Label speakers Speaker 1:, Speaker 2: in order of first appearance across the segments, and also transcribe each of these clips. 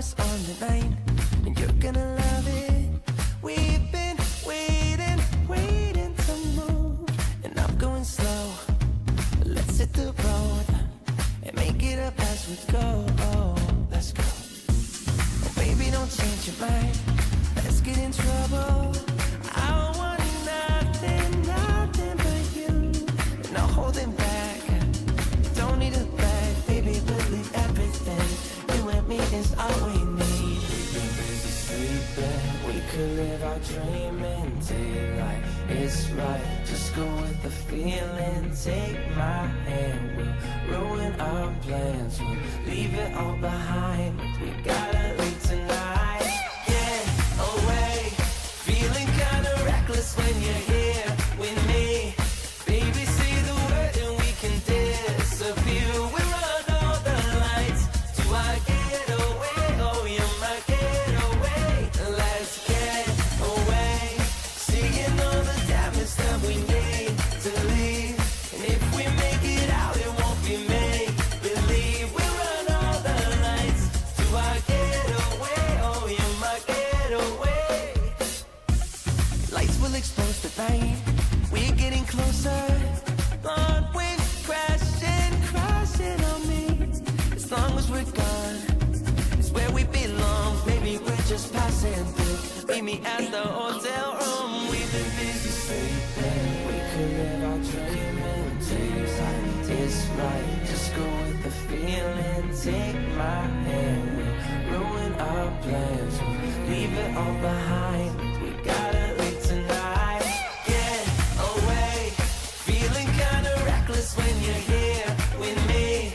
Speaker 1: us on the line, and you're gonna love it. We've been waiting to move, and I'm going slow. Let's hit the road and make it up as we go. Oh, let's go. Oh, baby, don't change your mind. Let's get in trouble. I want nothing but you. No holding back. Don't need a bag, baby, believe everything. You and me is all we need. We've been busy sleeping. We could live our dream in daylight. It's right, just go with the feeling. Take my hand, we'll ruin our plans. We'll leave it all behind. We gotta leave tonight. Get away, feeling kinda reckless when you're here with me. Baby, say the word and we can disappear. We run all the lights to our getaway. Oh, you're my getaway. Let's get away, seeing all the damage that we need to leave. And if we make it out, it won't be make believe. We run all the lights to our getaway. Oh, you're my getaway. Lights will expose the night. We're getting closer. Long waves crashing on me. As long as we're gone, it's where we belong. Maybe we're just passing through. Meet me at the hotel room. We've been busy sleeping. We could live our dream in daylight. It's right, just go with the feeling. Take my hand, we'll ruin our plans. We'll leave it all behind. We gotta leave tonight. Get away, feeling kinda reckless when you're here with me.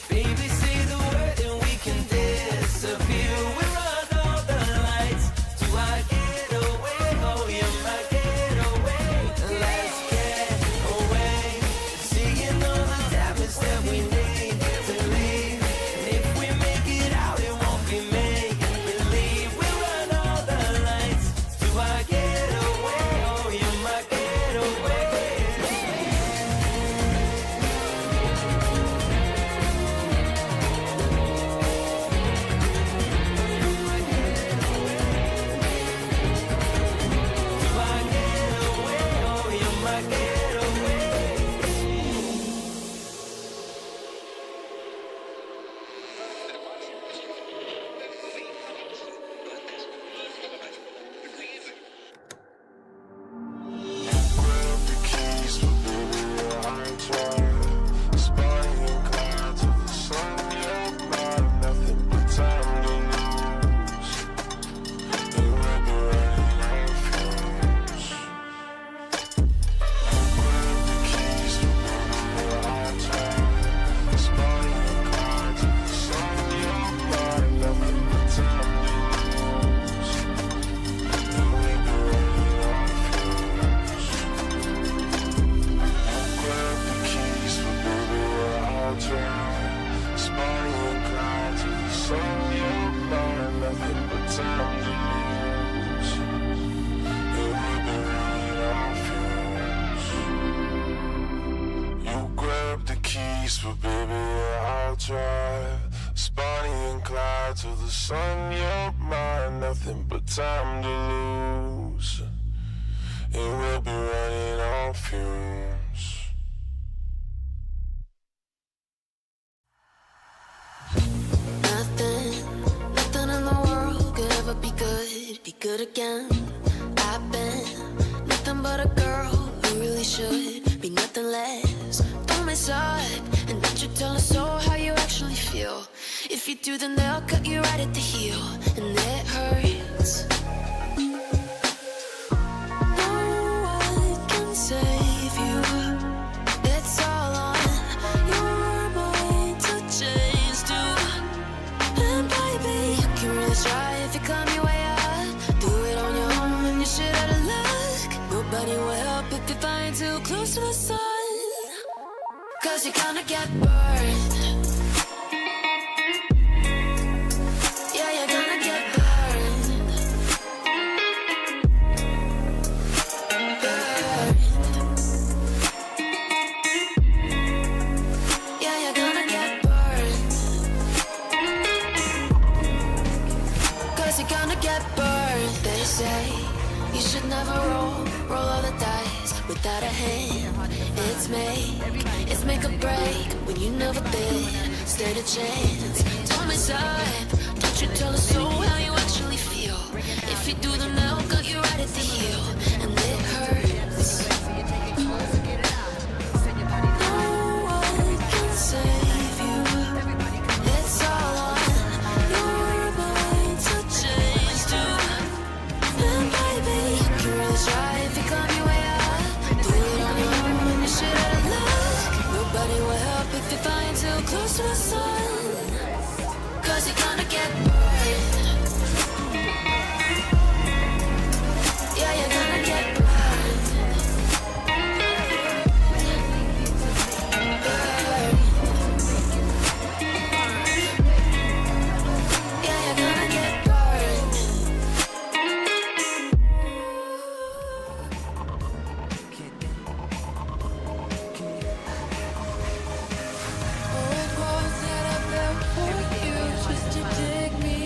Speaker 1: Baby, say the word and we can disappear. We run all the lights to our getaway. Oh, you're my getaway. Let's get away, seeing all the damage that we need to leave. And if we make it out, it won't be make believe. We run all the lights to our getaway. Oh, you're my getaway.
Speaker 2: till the sun, you're mine, nothing but time to lose. And we'll be running on fumes.
Speaker 3: Nothing in the world could ever be good again. I've been nothing but a girl who really should be nothing less. Don't mess up, and don't you tell us so how you actually feel. If you do, then they'll cut you right at the heel, and it hurts. No one can save you. It's all on your mind to change too. And baby, you can really try if you climb your way up. Do it on your own and you're shit out of luck. Nobody will help if you're flying too close to the sun. 'Cause you're gonna get burned. Yeah, you're gonna get burned. Burned. Yeah, you're gonna get burned. say you should never roll all the dice without a hand. It's make or break when you never been stand a chance. Don't mess up, don't you tell us so how you actually feel. If you do them now, got you right at the heel, and it hurts. No one can save you. It's all on your mind to change too. And baby, you can really try if you climb your way up. Do it on your own, you should have luck. Nobody will help if you fly too close to the sun. 'Cause you're gonna get burned. Yeah, you're gonna get burned. Burned. Yeah, you're gonna get burned. Oh, it was that I built for you just to dig me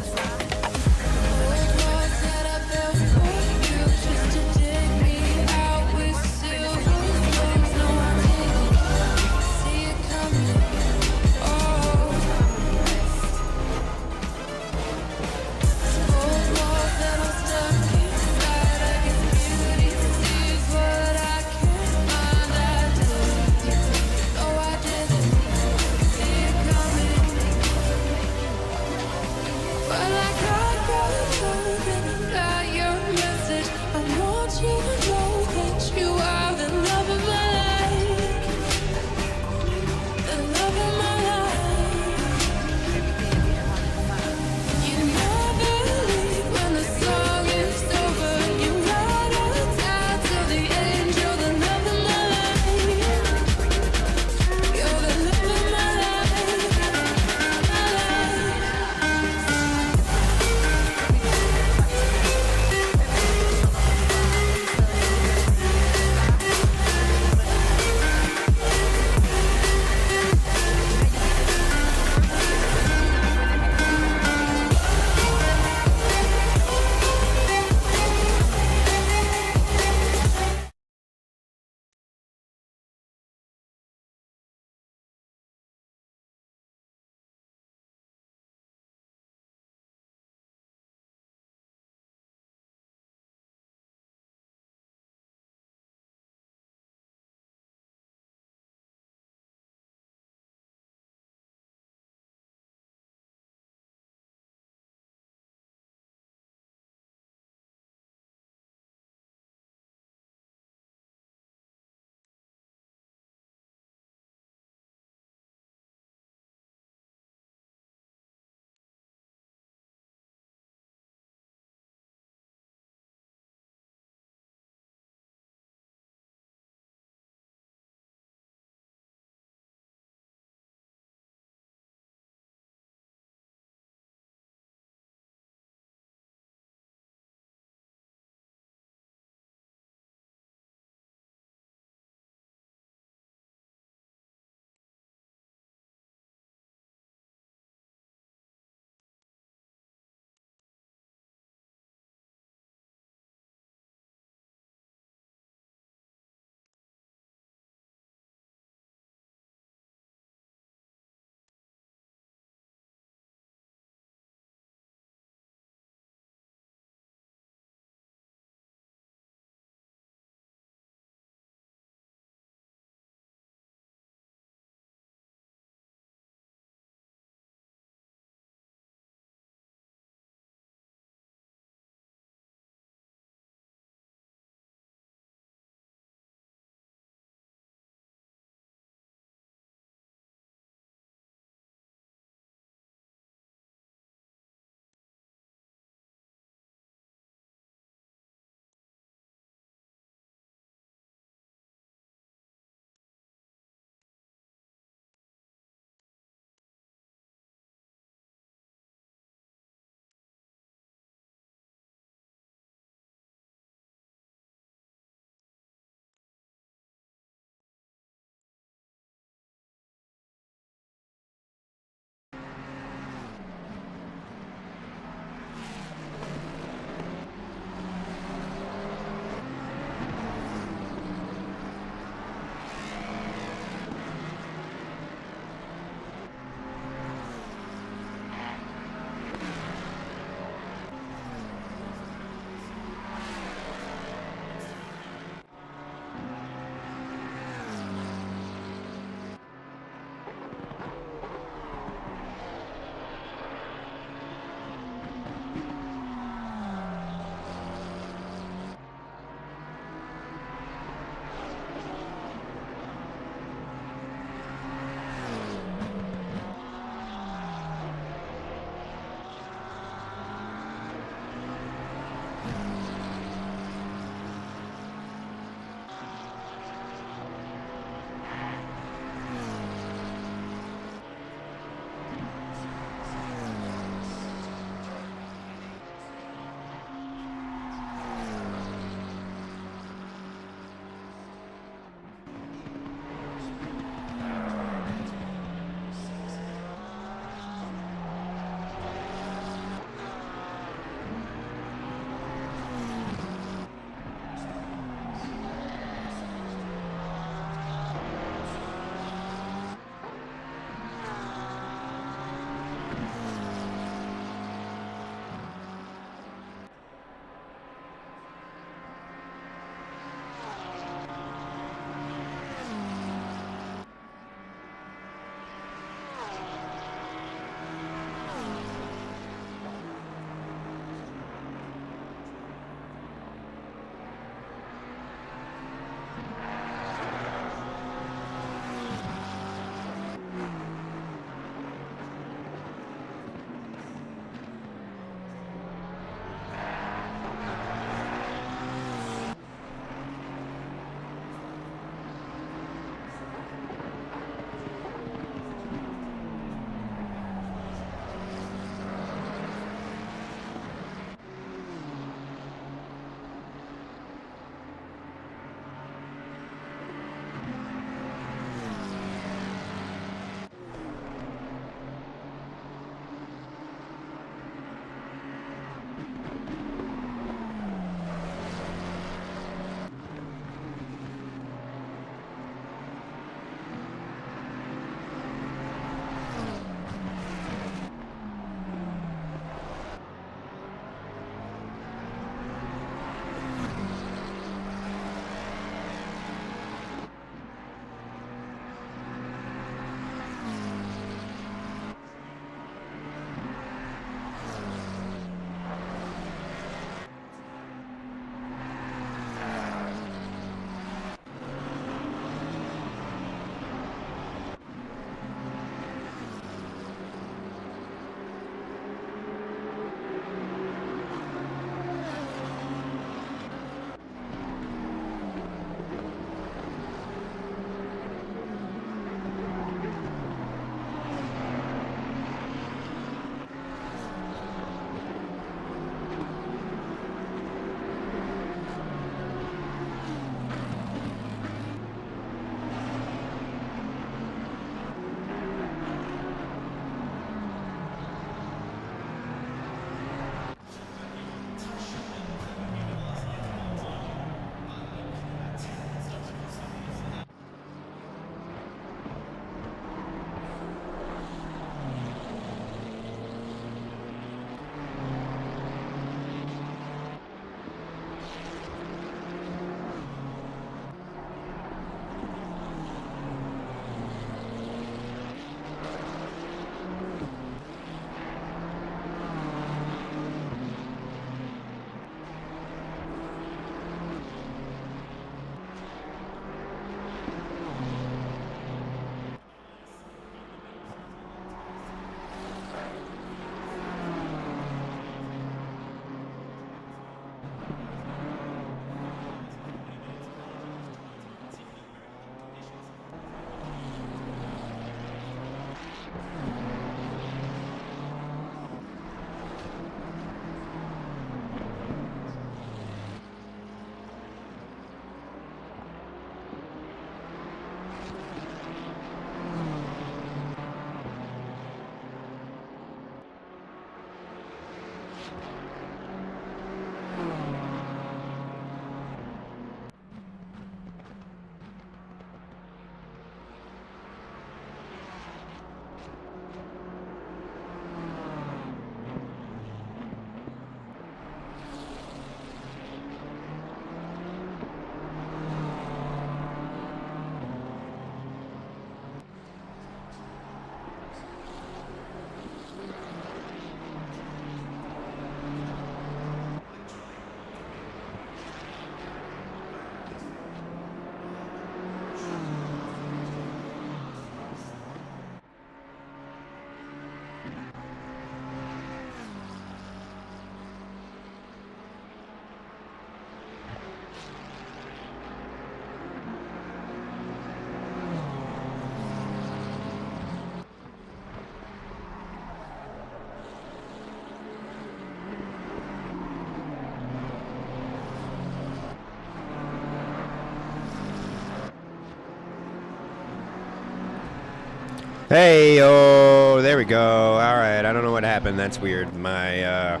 Speaker 4: Hey, oh, there we go. All right, I don't know what happened. That's weird. My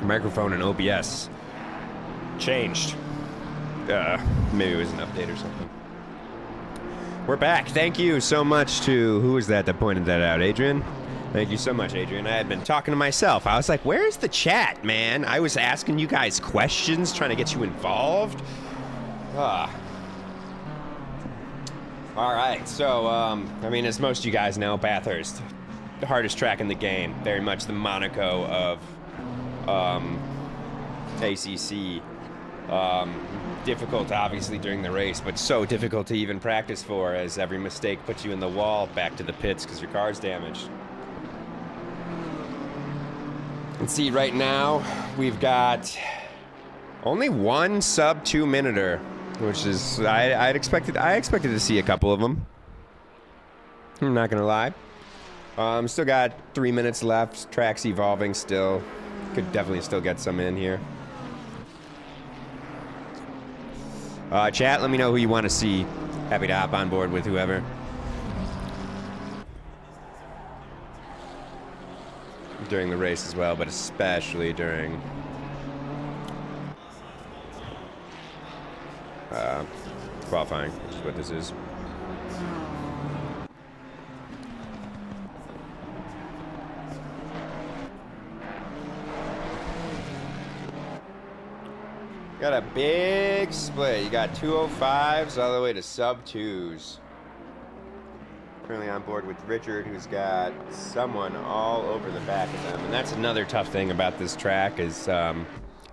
Speaker 4: microphone and OBS changed. Maybe it was an update or something. We're back. Thank you so much to, who was that pointed that out? Adrian? Thank you so much, Adrian. I had been talking to myself. I was like, where's the chat, man? I was asking you guys questions, trying to get you involved. All right, so, I mean, as most of you guys know, Bathurst, the hardest track in the game. Very much the Monaco of ACC. Difficult, obviously, during the race, but so difficult to even practice for, as every mistake puts you in the wall back to the pits because your car's damaged. Let's see, right now, we've got only one sub 2-minuter. Which is, I expected to see a couple of them. I'm not gonna lie. Still got 3 minutes left. Track's evolving still. Could definitely still get some in here. Chat, let me know who you want to see. Happy to hop on board with whoever. During the race as well, but especially during qualifying, which is what this is. Got a big split. You got 205s all the way to sub 2s. Currently on board with Richard, who's got someone all over the back of them. And that's another tough thing about this track is,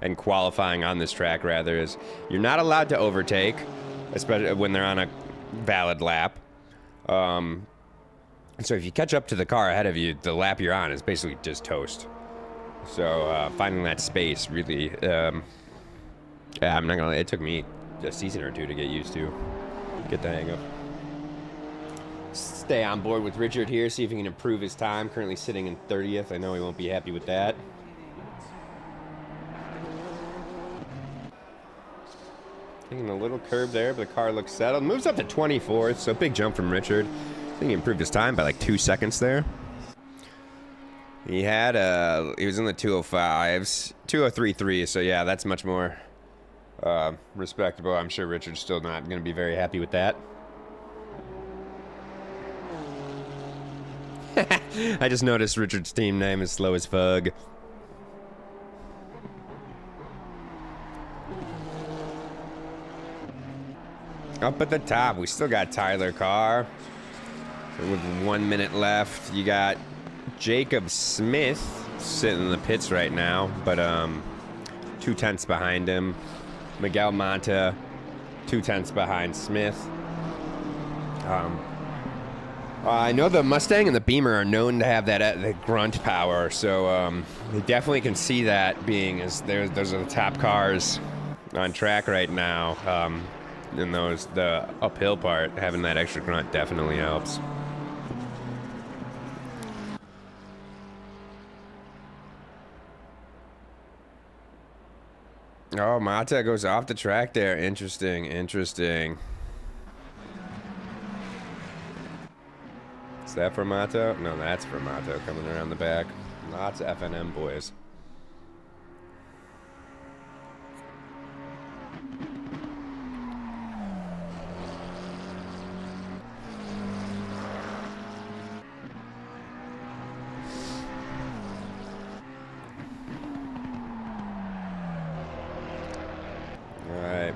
Speaker 4: and qualifying on this track rather, is you're not allowed to overtake, especially when they're on a valid lap. So if you catch up to the car ahead of you, the lap you're on is basically just toast. So finding that space really, yeah, I'm not gonna lie, it took me a season or two to get used to, get the hang of. Stay on board with Richard here, see if he can improve his time. Currently sitting in 30th. I know he won't be happy with that. Taking a little curb there, but the car looks settled. Moves up to 24th, so big jump from Richard. I think he improved his time by like 2 seconds there. He had he was in the 205s, 203.3, so yeah, that's much more respectable. I'm sure Richard's still not going to be very happy with that. I just noticed Richard's team name is Slow as Fug. Up at the top, we still got Tyler Carr. With 1 minute left, you got Jacob Smith sitting in the pits right now, but 2/10 behind him. Miguel Manta, 2/10 behind Smith. I know the Mustang and the Beamer are known to have that the grunt power, so they definitely can see that being as those are the top cars on track right now. And the uphill part, having that extra grunt definitely helps. Oh, Mata goes off the track there. Interesting, interesting. Is that for Mato? No, that's for Mato coming around the back. Lots of FNM boys. All right.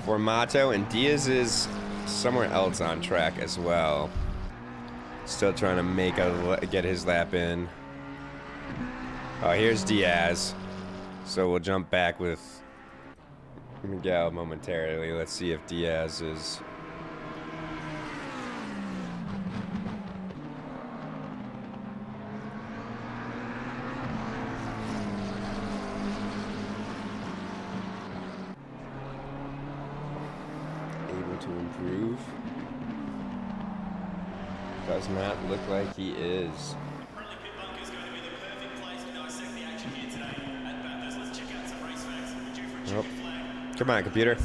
Speaker 4: For Mato, and Diaz is somewhere else on track as well. Still trying to get his lap in. Oh, here's Diaz. So we'll jump back with Miguel momentarily. Let's see if Diaz is... able to improve. Does not look like he is. Oh. Come on, computer.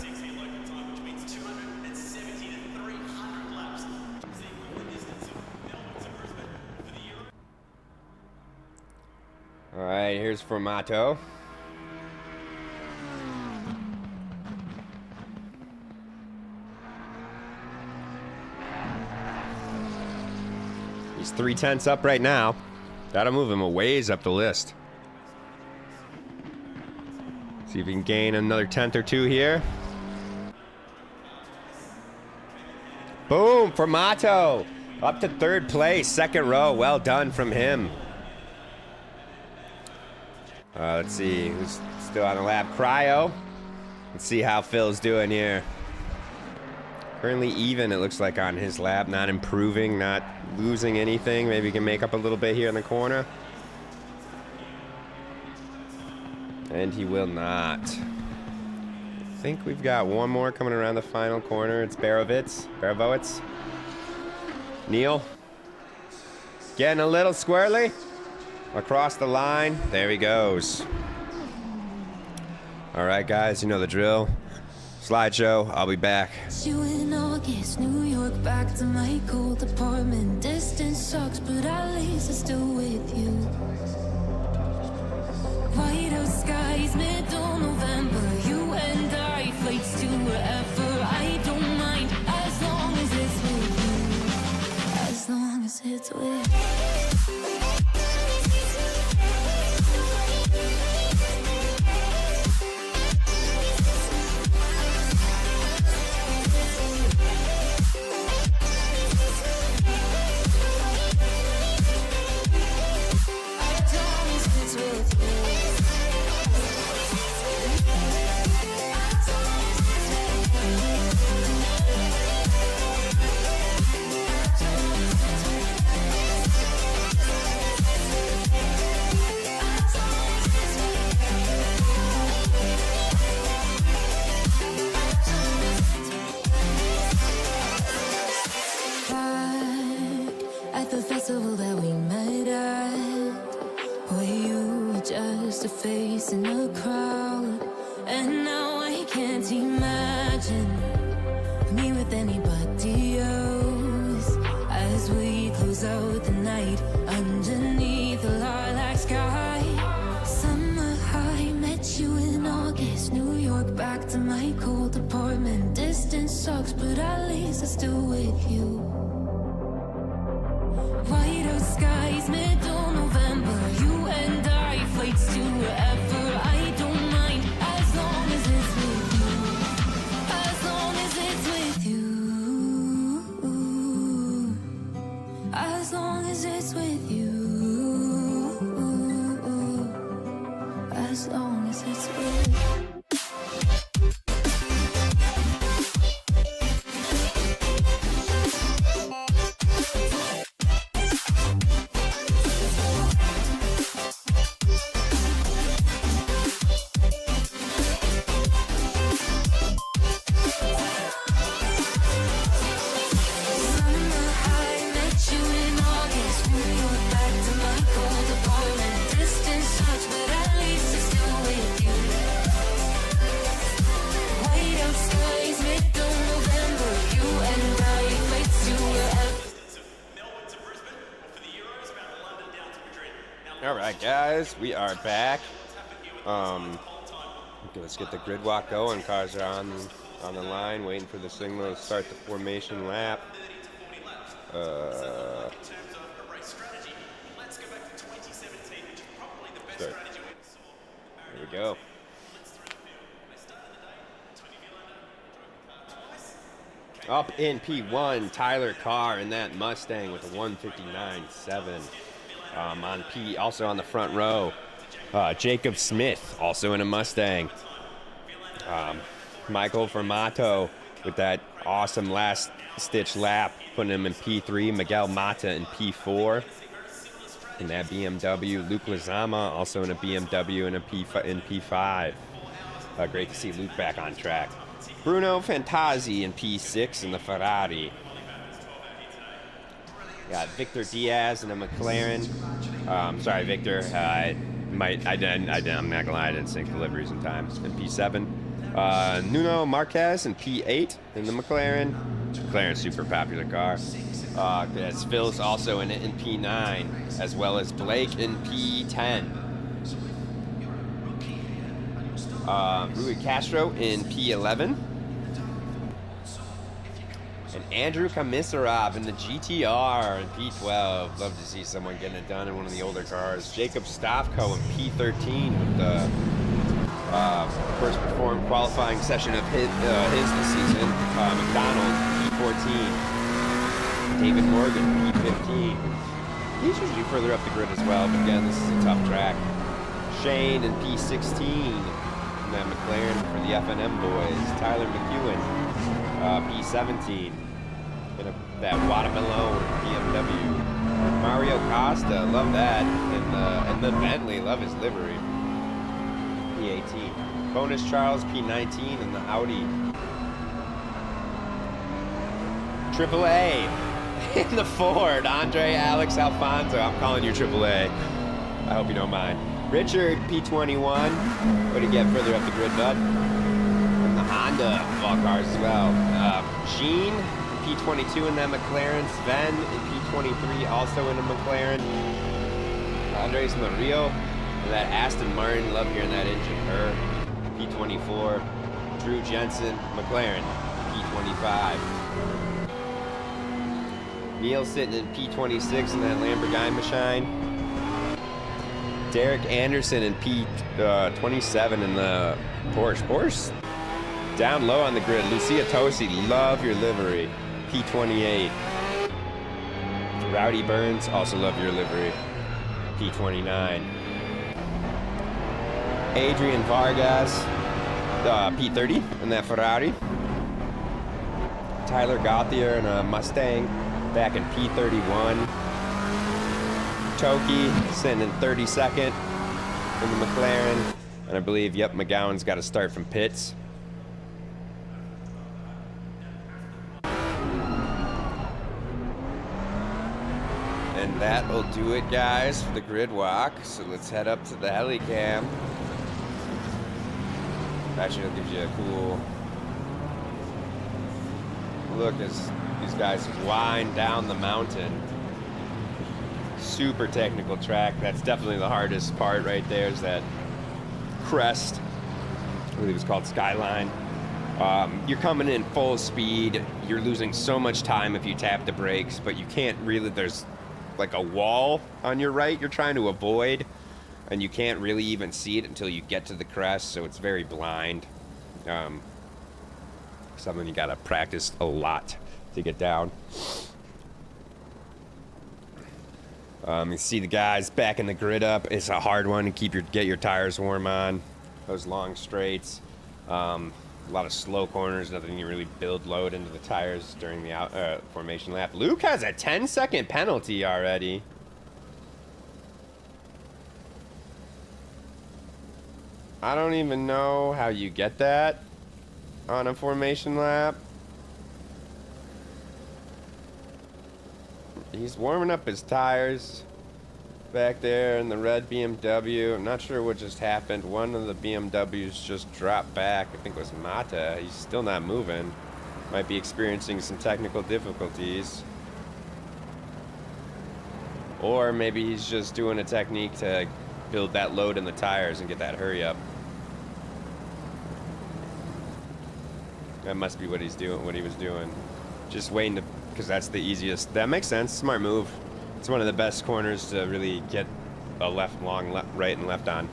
Speaker 4: All right, here's Formato. He's 3/10 up right now. That'll move him a ways up the list. See if he can gain another 10th or 2 here. Boom, Formato. Up to 3rd place, 2nd row. Well done from him. Let's see who's still on the lap. Cryo. Let's see how Phil's doing here. Currently even, it looks like, on his lap. Not improving, not losing anything. Maybe he can make up a little bit here in the corner. And he will not. I think we've got one more coming around the final corner. It's Barovitz. Neil. Getting a little squirrely. Across the line. There he goes. All right, guys, you know the drill. Slideshow, I'll be back.
Speaker 3: You in August, New York, back to my cold apartment. Distance sucks, but at least I'm still with you. White out skies, middle November. You and I, flights to wherever. I don't mind, as long as it's with you. As long as it's with you. Face in the crowd, and now I can't imagine me with anybody else. As we close out the night underneath the lilac sky, summer high, met you in August, New York, back to my cold apartment. Distance sucks, but at least I'm still with you. White out skies, middle November. You and I, flights to wherever. I don't mind, as long as it's with you. As long as it's with you. As long as it's with you. As long as it's with you.
Speaker 4: All right, guys, we are back. Let's get the grid walk going. Cars are on the line, waiting for the signal to start the formation lap. Start. There we go. Up in P1, Tyler Carr in that Mustang with a 159.7. On P, also on the front row, Jacob Smith, also in a Mustang. Michael Formato with that awesome last-stitch lap, putting him in P3. Miguel Mata in P4 in that BMW. Luke Lizama also in a BMW in P5. Great to see Luke back on track. Bruno Fantazzi in P6 in the Ferrari. Got Victor Diaz in a McLaren. Sorry, Victor. I'm not gonna lie, I didn't sync deliveries in time. In P7. Nuno Marquez in P8 in the McLaren. McLaren's super popular car. Phil's also in P9, as well as Blake in P10. Rui Castro in P11. And Andrew Komisarov in the GTR in P12. Love to see someone getting it done in one of the older cars. Jacob Stavko in P13 with the first performed qualifying session of his this season. McDonald, P14. David Morgan, P15. He's usually further up the grid as well, but again, this is a tough track. Shane in P16. And that McLaren for the FNM boys. Tyler McEwen, P17. In that watermelon BMW. Mario Costa, love that. And the Bentley, love his livery. P18. Bonus Charles, P19, and the Audi. AAA in the Ford. Andre Alex Alfonso. I'm calling you AAA. I hope you don't mind. Richard, P21. Way to get further up the grid, bud. And the Honda of all cars as well. Gene, P22 in that McLaren. Sven in P23, also in a McLaren. Andres in the Rio. And that Aston Martin, love hearing that engine. Her, P24. Drew Jensen, McLaren, P25. Neil sitting in P26 in that Lamborghini machine. Derek Anderson in P27 in the Porsche. Porsche down low on the grid. Lucia Tosi, love your livery. P28. Rowdy Burns, also love your livery. P29. Adrian Vargas, P30 in that Ferrari. Tyler Gauthier in a Mustang, back in P31. Toki sitting in 32nd in the McLaren. And I believe, yep, McGowan's got to start from pits. And that'll do it, guys, for the grid walk. So let's head up to the helicam. Actually, it'll give you a cool look as these guys wind down the mountain. Super technical track. That's definitely the hardest part right there, is that crest. I believe it's called Skyline. You're coming in full speed. You're losing so much time if you tap the brakes, but you can't really, there's like a wall on your right you're trying to avoid, and you can't really even see it until you get to the crest, so it's very blind. Something you gotta practice a lot to get down. You see the guys backing the grid up. It's a hard one to get your tires warm on those long straights. A lot of slow corners, nothing you really build load into the tires during the formation lap. Luke has a 10-second penalty already. I don't even know how you get that on a formation lap. He's warming up his tires back there in the red BMW. I'm not sure what just happened. One of the BMWs just dropped back. I think it was Mata. He's still not moving. Might be experiencing some technical difficulties. Or maybe he's just doing a technique to build that load in the tires and get that hurry up. That must be what he's doing, what he was doing. Just waiting to, because that's the easiest. That makes sense. Smart move. It's one of the best corners to really get a right and left on.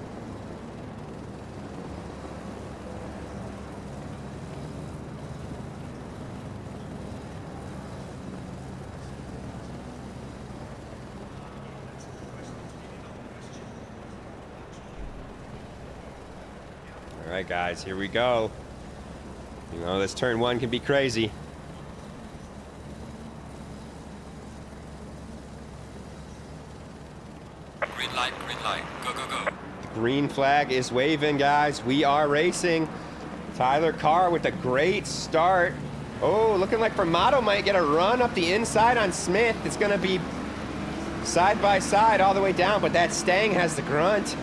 Speaker 4: All right, guys, here we go. You know, this turn one can be crazy.
Speaker 5: Green light, go, go, go.
Speaker 4: The green flag is waving, guys. We are racing. Tyler Carr with a great start. Oh, looking like Formato might get a run up the inside on Smith. It's going to be side by side all the way down, but that Stang has the grunt.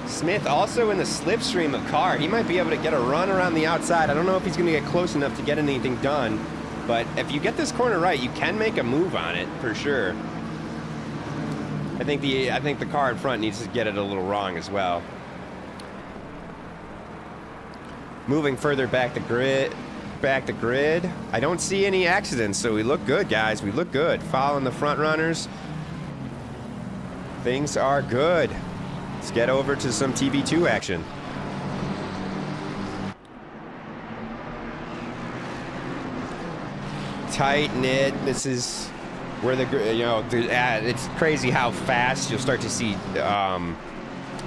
Speaker 4: Smith also in the slipstream of Carr. He might be able to get a run around the outside. I don't know if he's going to get close enough to get anything done, but if you get this corner right, you can make a move on it for sure. I think the car in front needs to get it a little wrong as well. moving further back the grid. I don't see any accidents, so we look good, guys. We look good. Following the front runners. Things are good. Let's get over to some TV2 action. Tight knit. This is where it's crazy how fast you'll start to see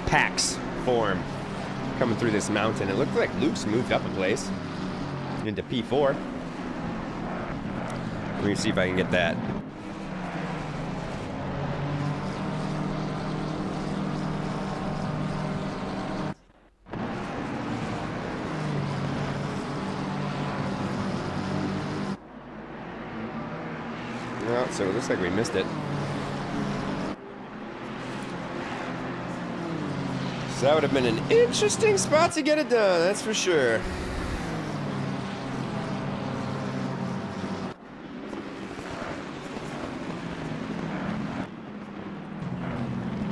Speaker 4: packs form coming through this mountain. It looked like Luke's moved up a place into P4. Let me see if I can get that. Well, so it looks like we missed it. So that would have been an interesting spot to get it done, that's for sure.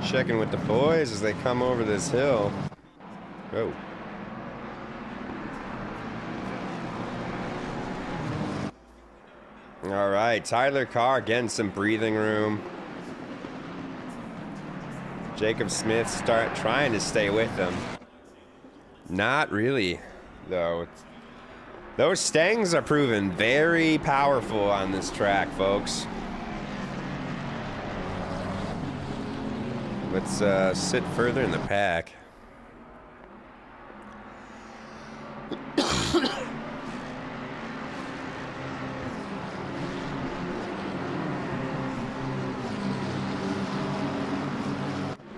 Speaker 4: Checking with the boys as they come over this hill. Oh. All right, Tyler Carr getting some breathing room. Jacob Smith trying to stay with them. Not really, though. Those stangs are proven very powerful on this track, folks. Let's sit further in the pack.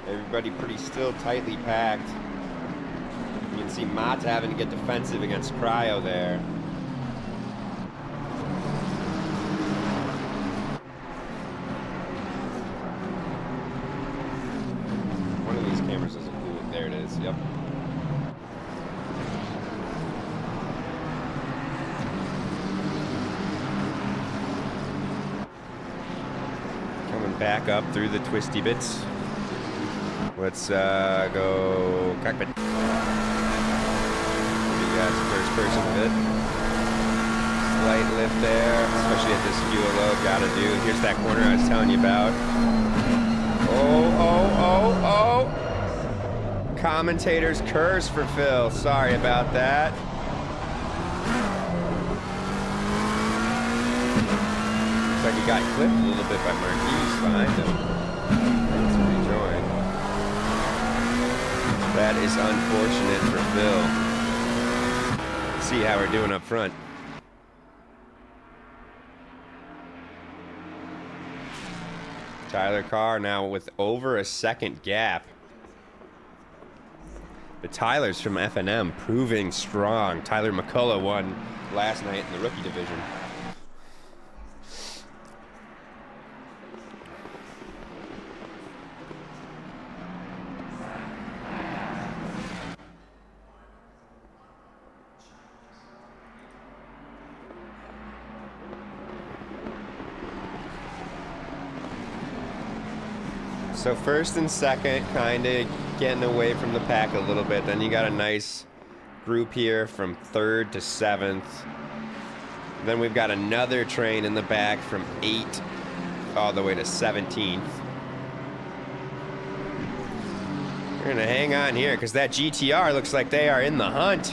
Speaker 4: Everybody pretty still, tightly packed. You can see Mott having to get defensive against Cryo there. One of these cameras doesn't cool it. There it is, yep. Coming back up through the twisty bits. Let's go cockpit. Give you guys a first person bit. Slight lift there, especially at this fuel load. Gotta do. Here's that corner I was telling you about. Oh. Commentator's curse for Phil. Sorry about that. Looks like he got clipped a little bit by Marquise behind him. Let's rejoin. That is unfortunate for Phil. Let's see how we're doing up front. Tyler Carr now with over a second gap. The Tylers from F&M proving strong. Tyler McCullough won last night in the rookie division. So first and second, kind of getting away from the pack a little bit. Then you got a nice group here from 3rd to 7th. Then we've got another train in the back from 8th all the way to 17th. We're gonna hang on here because that GTR looks like they are in the hunt.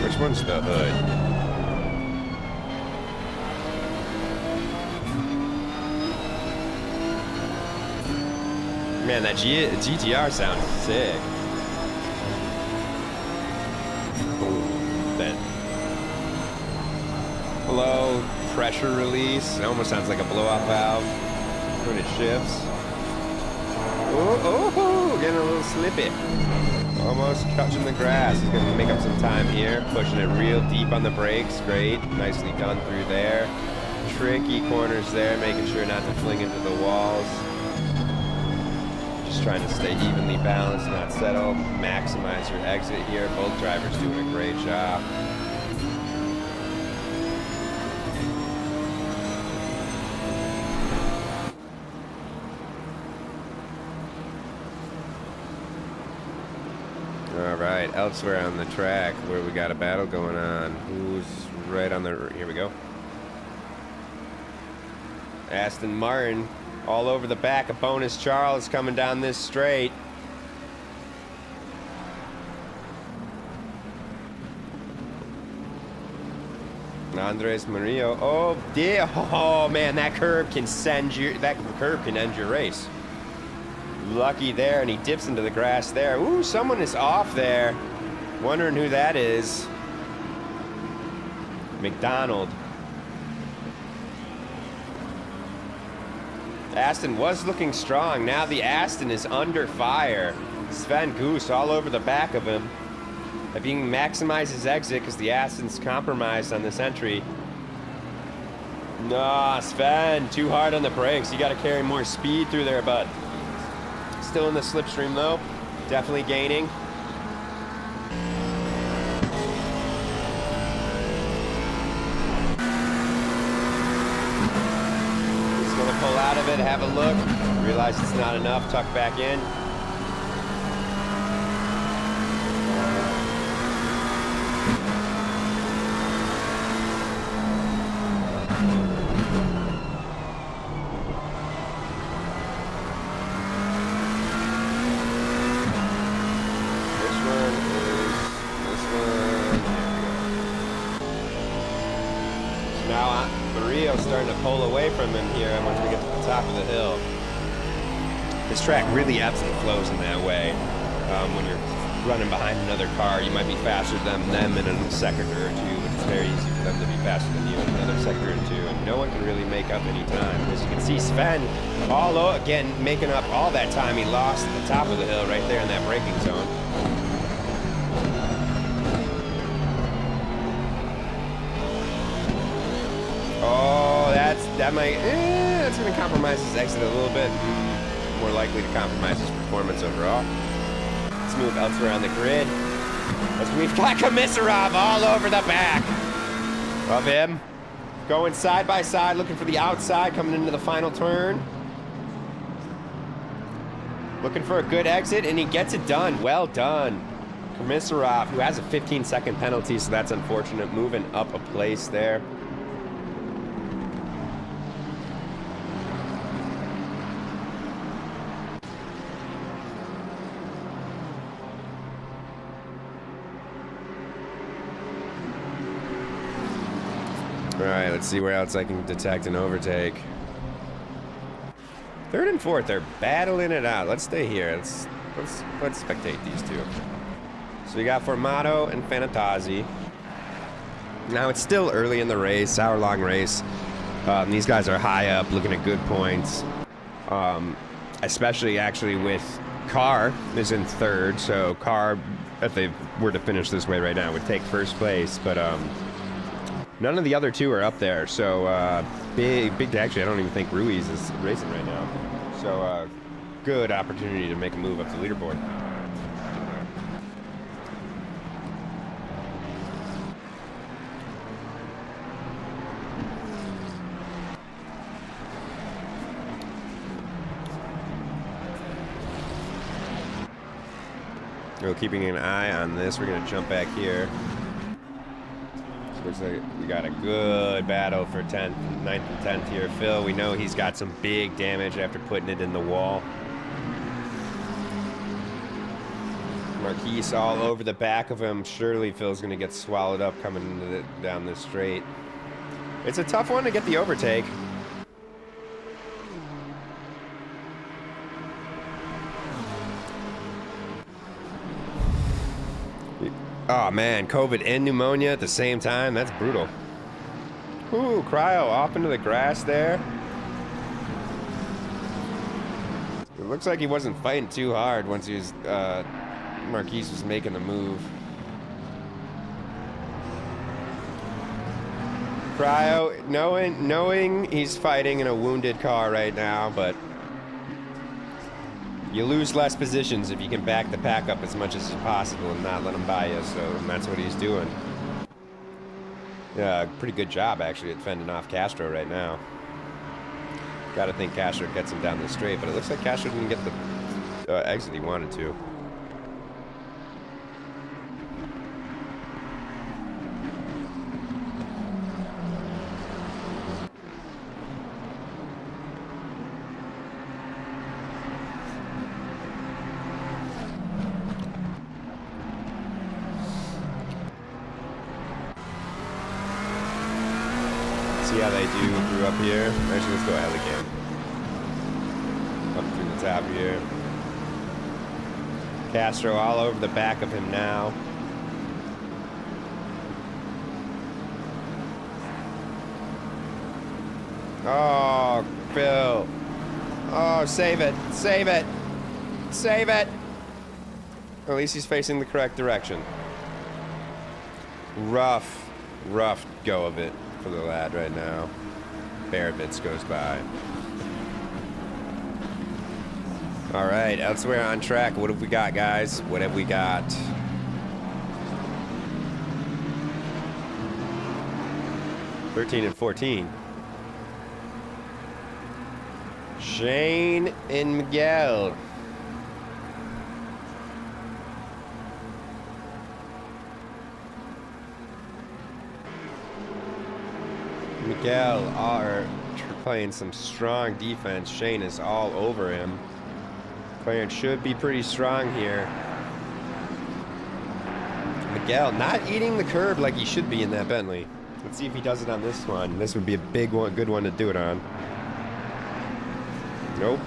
Speaker 4: Which one's the hood? Man, that GTR sounds sick. Then low pressure release. It almost sounds like a blow-off valve when it shifts. Oh, getting a little slippy. Almost touching the grass. He's going to make up some time here. Pushing it real deep on the brakes. Great. Nicely done through there. Tricky corners there. Making sure not to fling into the walls. Just trying to stay evenly balanced, not settle. Maximize your exit here. Both drivers doing a great job. All right, elsewhere on the track where we got a battle going on. Who's right on the... Here we go. Aston Martin all over the back of Bonus Charles coming down this straight. Andres Murillo. Oh, dear. Oh, man, that curb can end your race. Lucky there, and he dips into the grass there. Ooh, someone is off there. Wondering who that is. McDonald. Aston was looking strong. Now the Aston is under fire. Sven Goose all over the back of him. If he can maximize his exit, because the Aston's compromised on this entry. Nah, Sven, too hard on the brakes. You got to carry more speed through there, bud. Still in the slipstream, though. Definitely gaining. He's going to pull out of it, have a look. Realize it's not enough, tuck back in. Starting to pull away from him here once we get to the top of the hill. This track really ebbs and flows in that way. When you're running behind another car, you might be faster than them in a second or two, but it's very easy for them to be faster than you in another second or two, and no one can really make up any time. As you can see, Sven, again, making up all that time he lost at the top of the hill right there in that braking zone. Oh, that's going to compromise his exit a little bit. More likely to compromise his performance overall. Let's move elsewhere on the grid. As we've got Komisarov all over the back of him. Going side by side, looking for the outside, coming into the final turn. Looking for a good exit, and he gets it done. Well done. Komisarov, who has a 15-second penalty, so that's unfortunate. Moving up a place there. All right, let's see where else I can detect an overtake. Third and fourth, they're battling it out. Let's stay here. Let's spectate these two. So we got Formato and Fanatazzi. Now it's still early in the race, hour-long race. These guys are high up, looking at good points. Especially actually with Carr is in third, so Carr, if they were to finish this way right now, would take first place. But none of the other two are up there, so actually, I don't even think Ruiz is racing right now. So good opportunity to make a move up the leaderboard. So keeping an eye on this, we're going to jump back here. Looks like we got a good battle for 10th, 9th and 10th here. Phil, we know he's got some big damage after putting it in the wall. Marquise all over the back of him. Surely Phil's going to get swallowed up coming down this straight. It's a tough one to get the overtake. Oh man, COVID and pneumonia at the same time. That's brutal. Ooh, Cryo off into the grass there. It looks like he wasn't fighting too hard once he was, Marquise was making the move. Cryo, knowing he's fighting in a wounded car right now, but you lose less positions if you can back the pack up as much as possible and not let them by you, so that's what he's doing. Yeah, pretty good job, actually, at fending off Castro right now. Got to think Castro gets him down the straight, but it looks like Castro didn't get the exit he wanted to. see how they do through up here. Actually, let's go ahead again. Up through the top here. Castro all over the back of him now. Oh, Phil. Oh, save it. Save it. Save it. At least he's facing the correct direction. Rough go of it for the lad right now. Baravitz goes by. All right, elsewhere on track. What have we got, guys? What have we got? $13 and $14. Shane and Miguel. Miguel are playing some strong defense. Shane is all over him. Clarence should be pretty strong here. Miguel not eating the curb like he should be in that Bentley. Let's see if he does it on this one. This would be a big one, good one to do it on. Nope.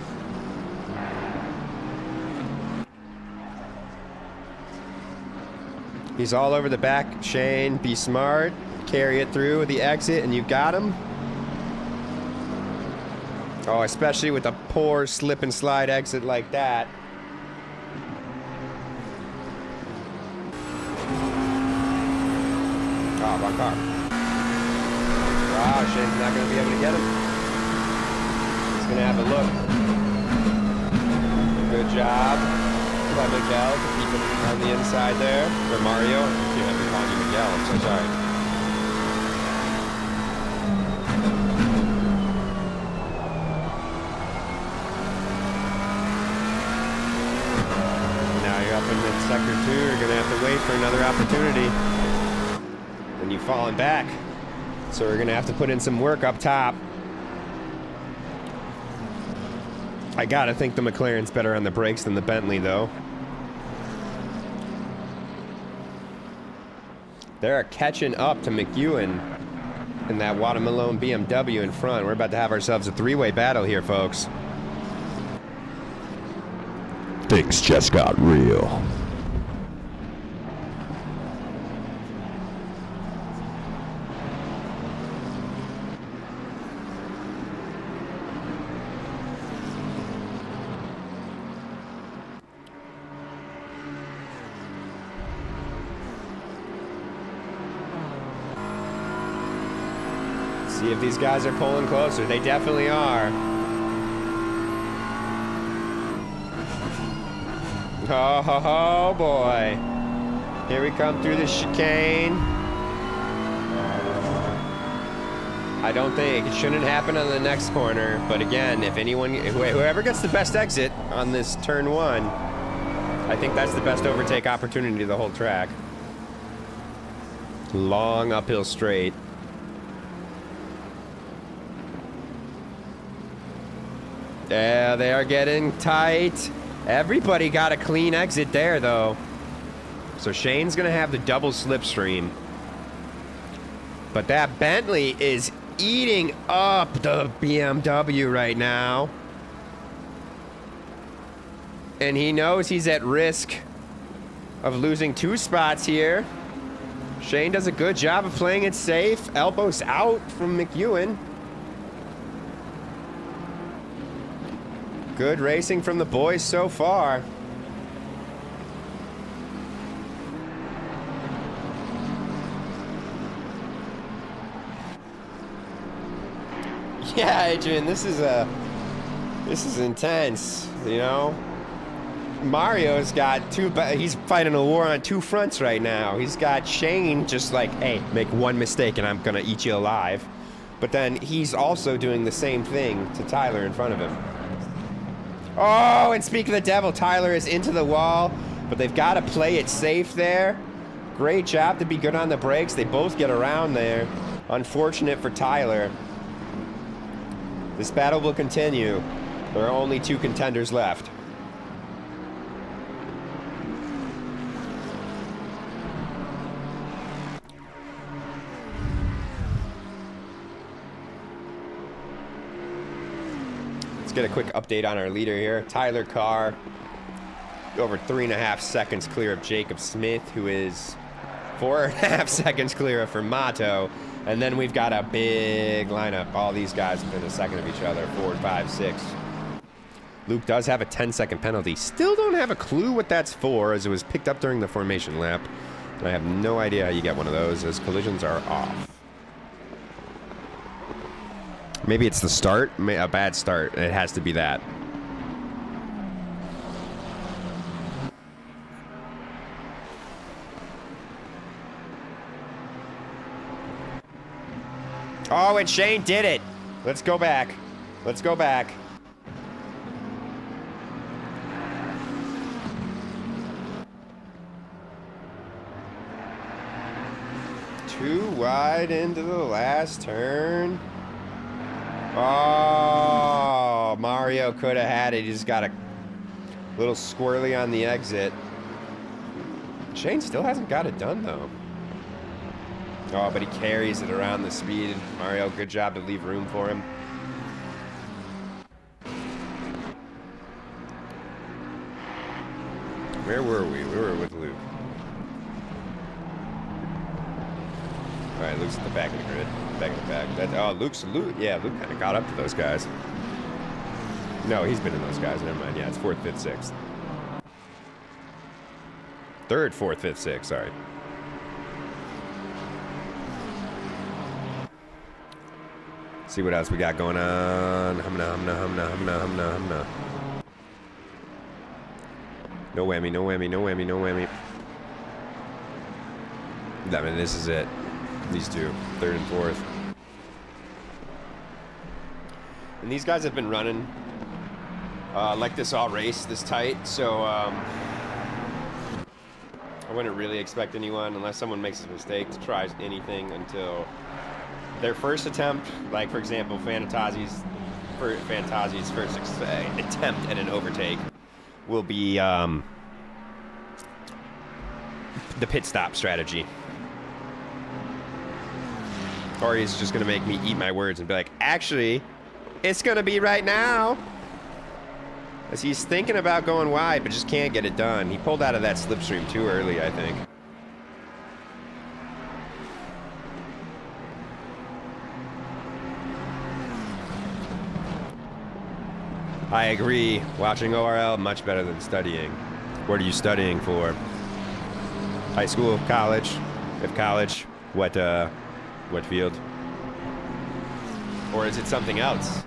Speaker 4: He's all over the back. Shane, be smart. Carry it through the exit, and you've got him. Oh, especially with a poor slip and slide exit like that. Oh, wrong car. Wow, Shane's not going to be able to get him. He's going to have a look. Good job by Miguel to keep it on the inside there. For Mario. You have to call you Miguel. I'm so sorry. Up in sector 2, you're gonna have to wait for another opportunity. And you've fallen back. So we're gonna have to put in some work up top. I gotta think the McLaren's better on the brakes than the Bentley, though. They're catching up to McEwen in that Watermelon BMW in front. We're about to have ourselves a three-way battle here, folks.
Speaker 6: Things just got real.
Speaker 4: See if these guys are pulling closer. They definitely are. Oh, boy. Here we come through the chicane. I don't think it shouldn't happen on the next corner. But again, if anyone, whoever gets the best exit on this turn 1, I think that's the best overtake opportunity of the whole track. Long uphill straight. Yeah, they are getting tight. Everybody got a clean exit there, though. So Shane's going to have the double slipstream. But that Bentley is eating up the BMW right now. And he knows he's at risk of losing 2 spots here. Shane does a good job of playing it safe. Elbows out from McEwen. Good racing from the boys so far. Yeah, Adrian, this is intense, you know? Mario's got he's fighting a war on 2 fronts right now. He's got Shane just like, hey, make one mistake and I'm gonna eat you alive. But then he's also doing the same thing to Tyler in front of him. Oh, and speak of the devil, Tyler is into the wall, but they've got to play it safe there. Great job to be good on the brakes. They both get around there. Unfortunate for Tyler. This battle will continue. There are only 2 contenders left. get a quick update on our leader here. Tyler Carr, over 3.5 seconds clear of Jacob Smith, who is 4.5 seconds clear of Fermato. And then we've got a big lineup. All these guys within a second of each other, 4, 5, 6. Luke does have a 10-second penalty. Still don't have a clue what that's for, as it was picked up during the formation lap. And I have no idea how you get one of those, as collisions are off. Maybe it's the start, a bad start. It has to be that. Oh, and Shane did it. Let's go back. Let's go back. Too wide into the last turn. Oh, Mario could have had it. He just got a little squirrely on the exit. Shane still hasn't got it done, though. Oh, but he carries it around the speed. Mario, good job to leave room for him. Where were we? We were with Luke. All right, Luke's at the back of the grid. Back of the back. Oh, Luke, yeah, Luke kind of got up to those guys. No, he's been in those guys. Never mind. Yeah, it's 4th, 5th, 6th. 3rd, 4th, 5th, 6th. Sorry. See what else we got going on. Humna. No whammy, no whammy, no whammy, no whammy. I mean, this is it. These two, 3rd and 4th. And these guys have been running like this all race, this tight, so I wouldn't really expect anyone, unless someone makes a mistake, to try anything until their first attempt. Like, for example, Fantasy's first attempt at an overtake will be the pit stop strategy. Or he's just going to make me eat my words and be like, actually, it's going to be right now. As he's thinking about going wide, but just can't get it done. He pulled out of that slipstream too early, I think. I agree. Watching ORL, much better than studying. What are you studying for? High school, college? If college, what field? Or is it something else?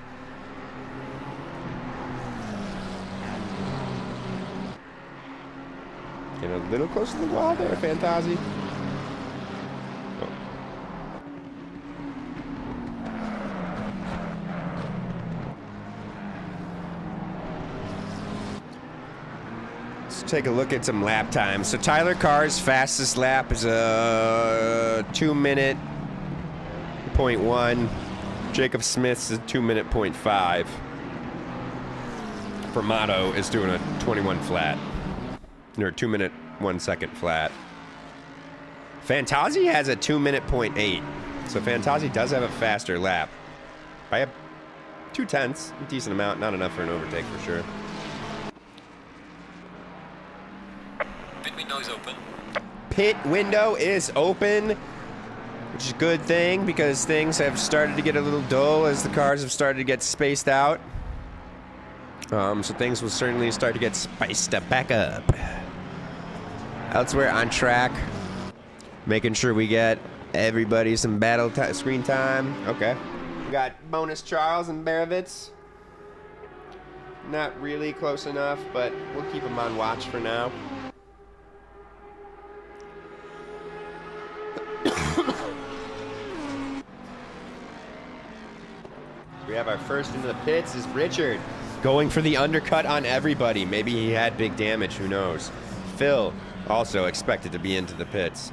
Speaker 4: Get a little close to the wall there, Fantasy. Oh. Let's take a look at some lap times. So Tyler Carr's fastest lap is a 2-minute 0.1. Jacob Smith's is 2-minute 0.5. Fermato is doing a 21 flat. Or 2-minute 1 second flat. Fantasy has a 2-minute 0.8. So Fantasy does have a faster lap. By a 0.2, a decent amount, not enough for an overtake for sure.
Speaker 5: Pit window is open.
Speaker 4: Pit window is open, which is a good thing because things have started to get a little dull as the cars have started to get spaced out. So things will certainly start to get spiced back up. Elsewhere on track, making sure we get everybody some battle screen time. Okay. We got bonus Charles and Barovitz. Not really close enough, but we'll keep them on watch for now. We have our first into the pits is Richard. Going for the undercut on everybody. Maybe he had big damage, who knows. Phil, also expected to be into the pits.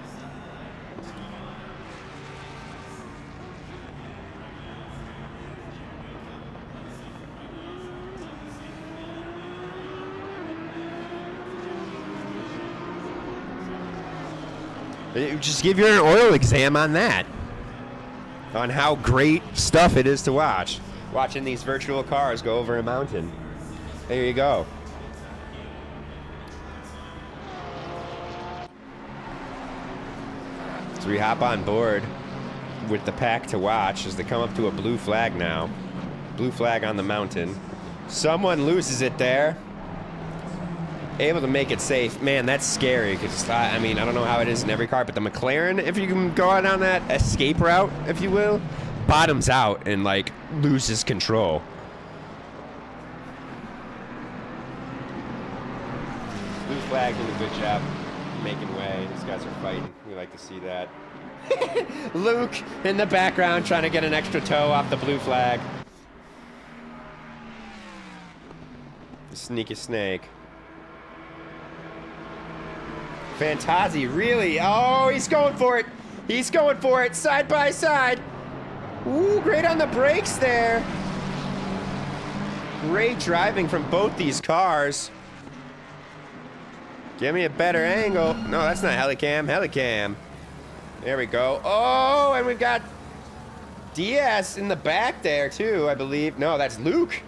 Speaker 4: Just give you an oil exam on that. On how great stuff it is to watch. Watching these virtual cars go over a mountain. There you go. So we hop on board with the pack to watch as they come up to a blue flag now. Blue flag on the mountain. Someone loses it there. Able to make it safe. Man, that's scary because, I mean, I don't know how it is in every car, but the McLaren, if you can go out on that escape route, if you will, bottoms out and, like, loses control. Blue flag doing a good job making way. These guys are fighting. We like to see that. Luke in the background trying to get an extra toe off the blue flag. The sneaky snake. Fantazi, really? Oh, he's going for it. He's going for it. Side by side. Ooh, great on the brakes there. Great driving from both these cars. Give me a better angle. No, that's not Helicam. Helicam. There we go. Oh, and we've got Diaz in the back there, too, I believe. No, that's Luke.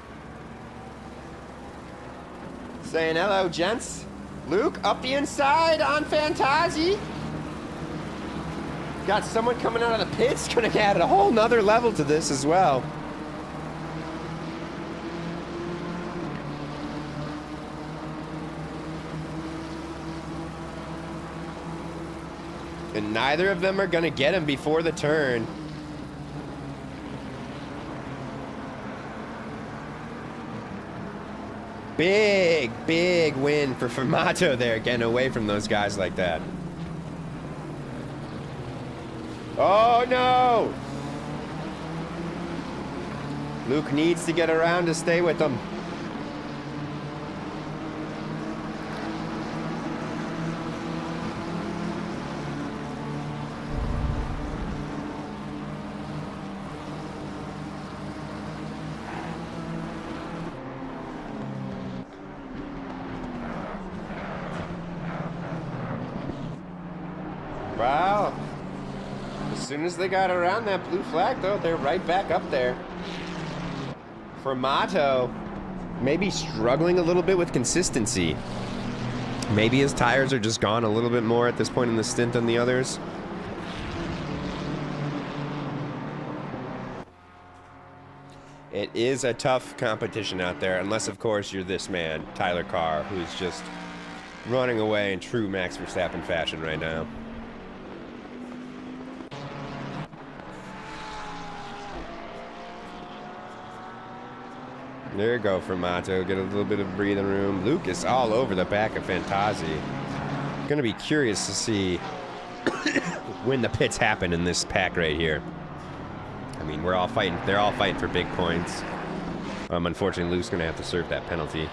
Speaker 4: Saying hello, gents. Luke, up the inside on Fantazi. Got someone coming out of the pits. Gonna add a whole nother level to this as well. And neither of them are gonna get him before the turn. Big, big win for Formato there, getting away from those guys like that. Oh, no! Luke needs to get around to stay with them. Wow. As soon as they got around that blue flag, though, they're right back up there. Formato, maybe struggling a little bit with consistency. Maybe his tires are just gone a little bit more at this point in the stint than the others. It is a tough competition out there, unless, of course, you're this man, Tyler Carr, who's just running away in true Max Verstappen fashion right now. There you go, Formato. Get a little bit of breathing room. Luke is all over the back of Fantazi. Gonna be curious to see when the pits happen in this pack right here. I mean, we're all fighting. They're all fighting for big points. Unfortunately, Luke's gonna have to serve that penalty.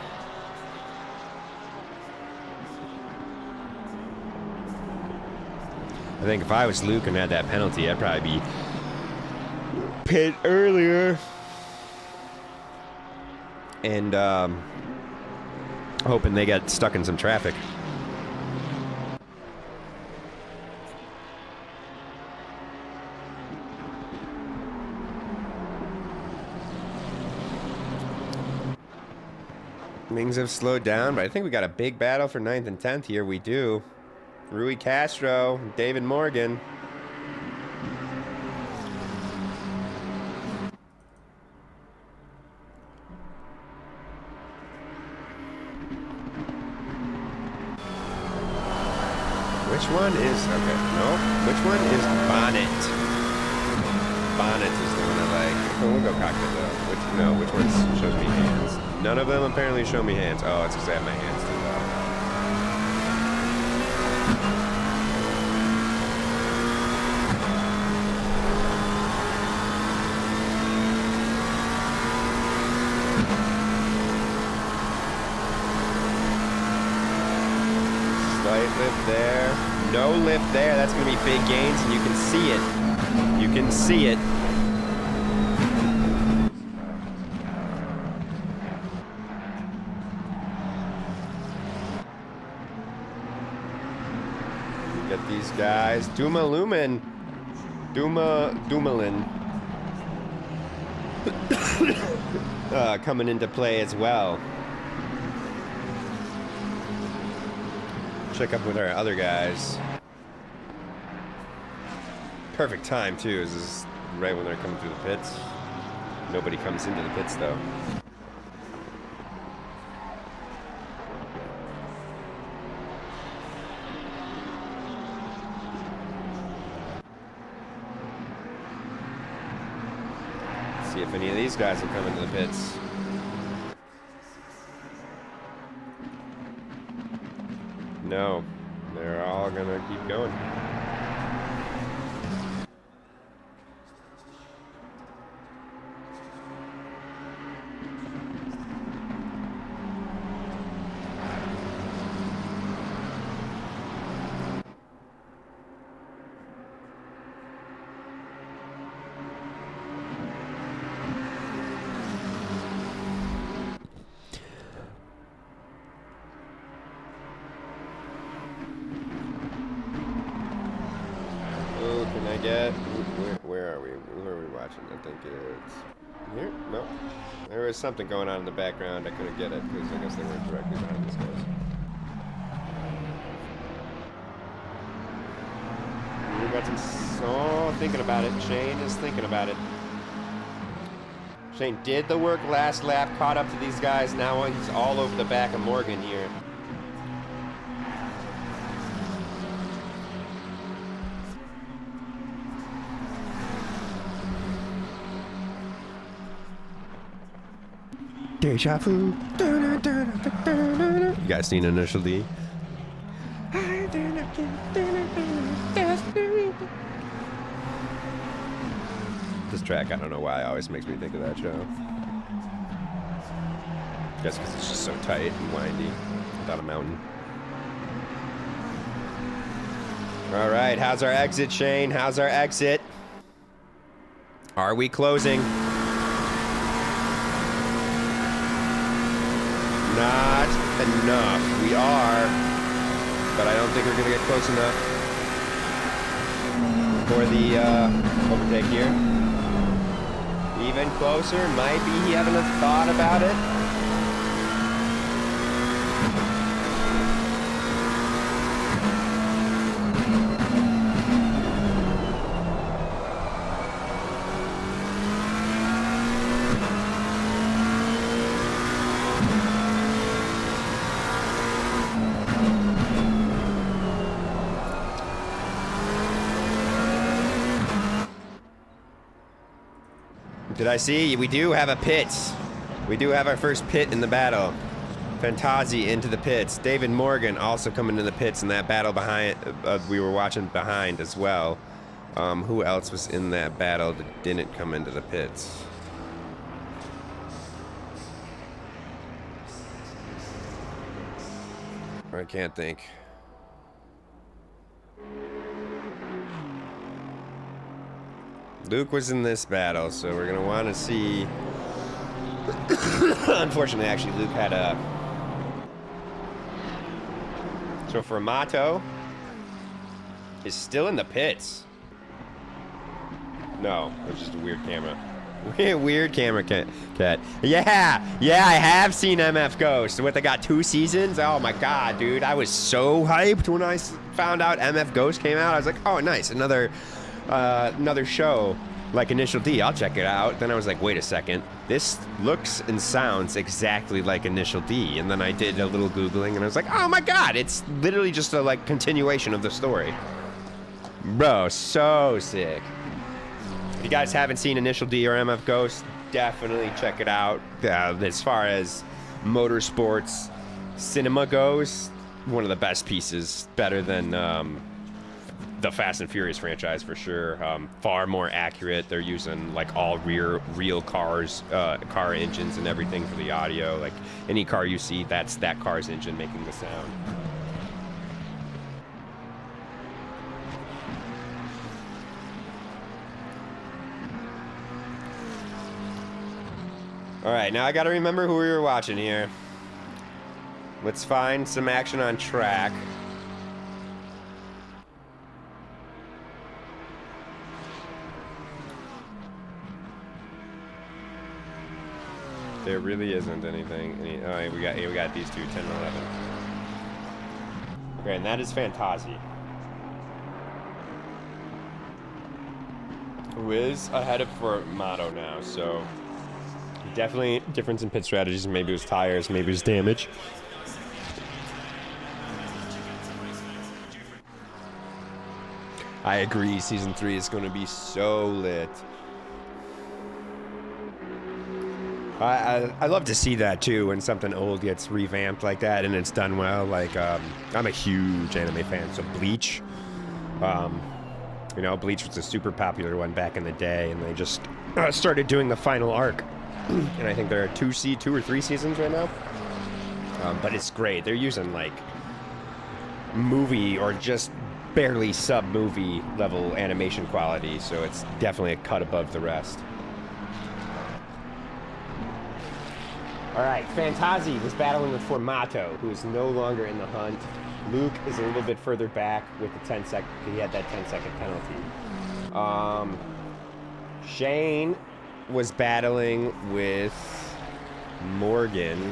Speaker 4: I think if I was Luke and had that penalty, I'd probably be pit earlier. And hoping they get stuck in some traffic. Things have slowed down, but I think we got a big battle for 9th and 10th here. We do. Rui Castro, David Morgan. Which one is, okay, no, which one is Bonnet? Bonnet is the one I like. Oh, we'll go cockpit though. Which one shows me hands? None of them apparently show me hands. Oh, it's because I have my hands too low. Slight lift there. No lift there. That's going to be big gains, and you can see it. You can see it. Get these guys. Dumoulin. coming into play as well. Check up with our other guys. Perfect time too. Is this right when they're coming through the pits? Nobody comes into the pits though. See if any of these guys will come into the pits. No, they're all gonna keep going. Where are we? Where are we watching? I think it's here? No. There was something going on in the background. I couldn't get it because I guess they weren't directly behind these guys. We got some thinking about it. Shane is thinking about it. Shane did the work last lap, caught up to these guys. Now he's all over the back of Morgan here. Deja vu. You guys seen Initial D? This track, I don't know why, always makes me think of that show. Guess because it's just so tight and windy without a mountain. All right, how's our exit, Shane? How's our exit? Are we closing? Not enough. We are, but I don't think we're going to get close enough for the overtake here. Even closer. Might be he having a thought about it. Did I see? We do have a pit. We do have our first pit in the battle. Fantazi into the pits. David Morgan also coming to the pits in that battle behind. We were watching behind as well. Who else was in that battle that didn't come into the pits? I can't think. Luke was in this battle, so we're going to want to see... Unfortunately, actually, Luke had a... So Formato is still in the pits. No, it's just a weird camera. Weird camera cat. Yeah, I have seen MF Ghost. What, they got 2 seasons? Oh my god, dude. I was so hyped when I found out MF Ghost came out. I was like, oh, nice. Another show like Initial D. I'll check it out. Then I was like, wait a second. This looks and sounds exactly like Initial D. And then I did a little Googling and I was like, oh my god, it's literally just a like continuation of the story. Bro, so sick. If you guys haven't seen Initial D or MF Ghost, definitely check it out. As far as motorsports cinema goes, one of the best pieces. Better than the Fast and Furious franchise for sure. Far more accurate. They're using like all real cars, car engines and everything for the audio. Like any car you see, that's that car's engine making the sound. All right, now I gotta remember who we were watching here. Let's find some action on track. There really isn't anything. Oh, we got these two, 10 and 11. Okay, and that is Fantazi, who is ahead of Formato now. So definitely difference in pit strategies. Maybe it was tires, maybe it was damage. I agree. Season 3 is going to be so lit. I love to see that too when something old gets revamped like that and it's done well. Like I'm a huge anime fan, so Bleach. You know, Bleach was a super popular one back in the day, and they just started doing the final arc. And I think there are 2 or 3 seasons right now. But it's great. They're using like movie or just barely sub-movie level animation quality, so it's definitely a cut above the rest. Alright, Fantazi was battling with Formato, who is no longer in the hunt. Luke is a little bit further back with the 10-second, he had that 10-second penalty. Shane was battling with Morgan.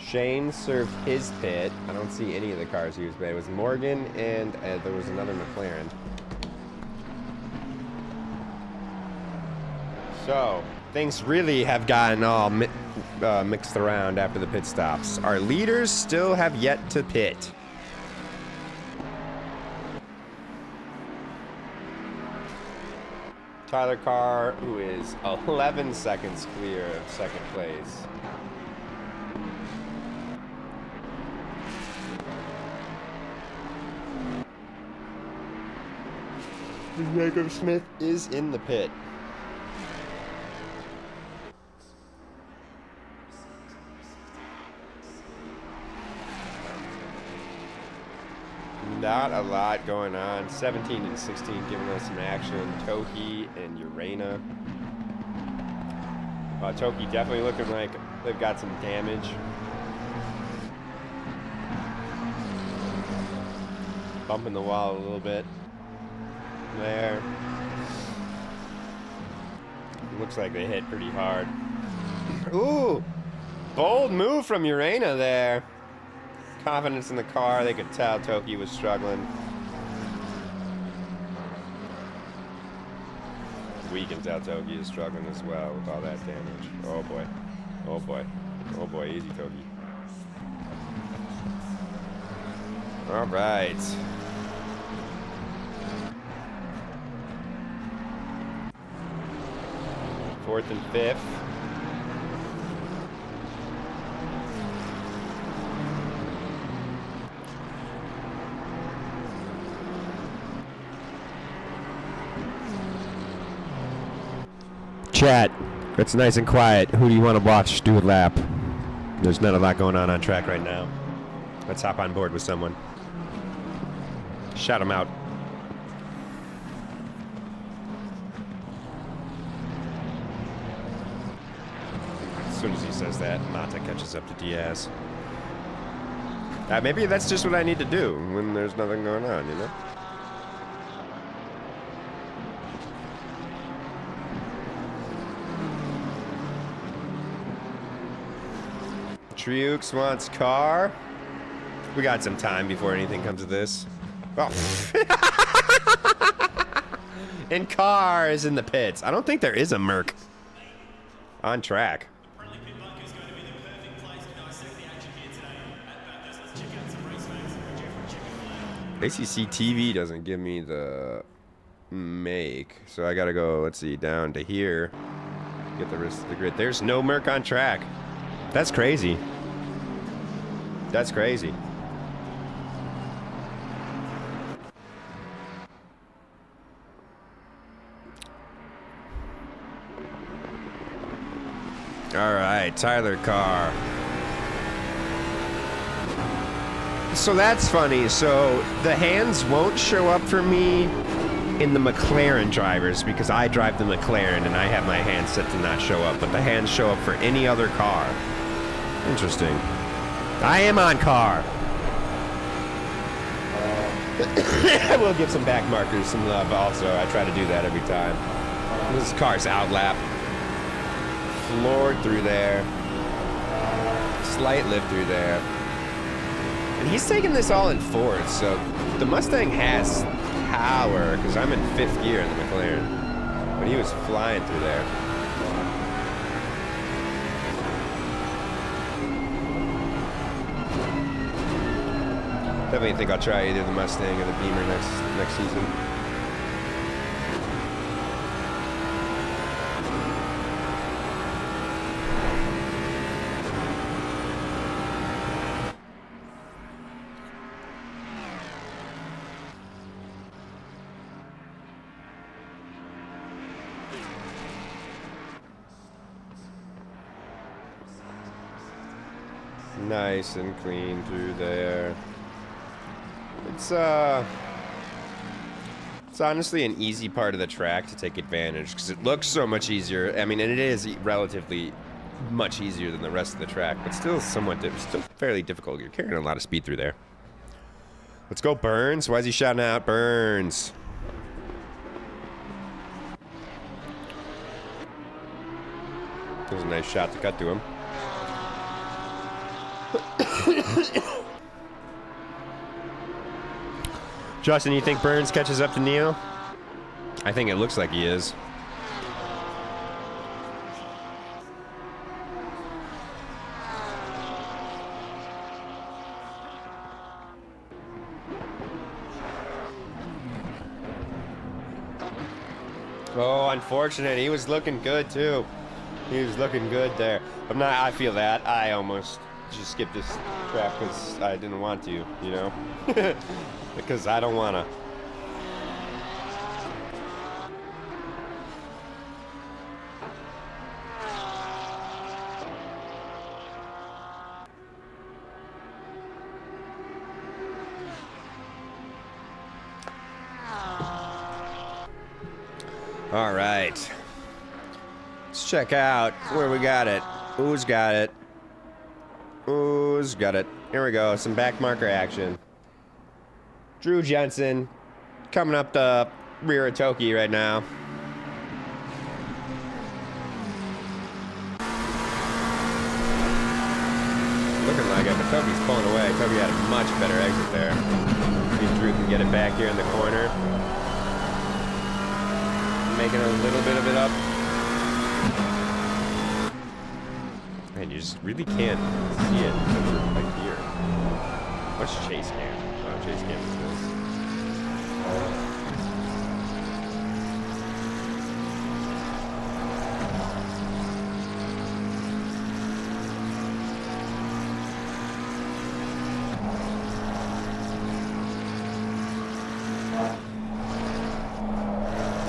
Speaker 4: Shane served his pit. I don't see any of the cars he was battling. It was Morgan and there was another McLaren. So, things really have gotten all mixed around after the pit stops. Our leaders still have yet to pit. Tyler Carr, who is 11 seconds clear of second place. Jacob Smith is in the pit. Not a lot going on. 17 and 16 giving us some action. Toki and Urena. Toki definitely looking like they've got some damage. Bumping the wall a little bit. There. Looks like they hit pretty hard. Ooh! Bold move from Urena there. Confidence in the car. They could tell Toki was struggling. We can tell Toki is struggling as well with all that damage. Oh boy. Oh boy. Oh boy. Easy, Toki. Alright. Fourth and fifth. Chat, it's nice and quiet. Who do you want to watch do a lap? There's not a lot going on track right now. Let's hop on board with someone. Shout him out. As soon as he says that, Mata catches up to Diaz. Maybe that's just what I need to do when there's nothing going on, you know? Triux wants car. We got some time before anything comes of this. Oh. And car is in the pits. I don't think there is a Merc on track. ACC TV doesn't give me the make, so I gotta go, let's see, down to here. Get the rest of the grid. There's no Merc on track. That's crazy. That's crazy. All right, Tyler Carr. So that's funny. So the hands won't show up for me in the McLaren drivers because I drive the McLaren and I have my hands set to not show up, but the hands show up for any other car. Interesting. I am on car. I will give some back markers some love also. I try to do that every time. This car's outlap. floored through there. Slight lift through there. And he's taking this all in fourth, so the Mustang has power, because I'm in 5th gear in the McLaren. But he was flying through there. Definitely think I'll try either the Mustang or the Beamer next season. Nice and clean through there. It's honestly an easy part of the track to take advantage because it looks so much easier. I mean, and it is relatively much easier than the rest of the track, but still still fairly difficult. You're carrying a lot of speed through there. Let's go, Burns. Why is he shouting out Burns? That was a nice shot to cut to him. Justin, you think Burns catches up to Neil? I think it looks like he is. Oh, unfortunate. He was looking good, too. He was looking good there. I feel that. I almost just skipped this track because I didn't want to, you know? Because I don't want to. All right. Let's check out where we got it. Who's got it? Who's got it? Here we go. Some back marker action. Drew Jensen coming up the rear of Toki right now. Looking like it, but Toki's pulling away. Toki had a much better exit there. Maybe Drew can get it back here in the corner. Making a little bit of it up. Man, you just really can't see it like here. What's chase cam? Oh, chase cam is this.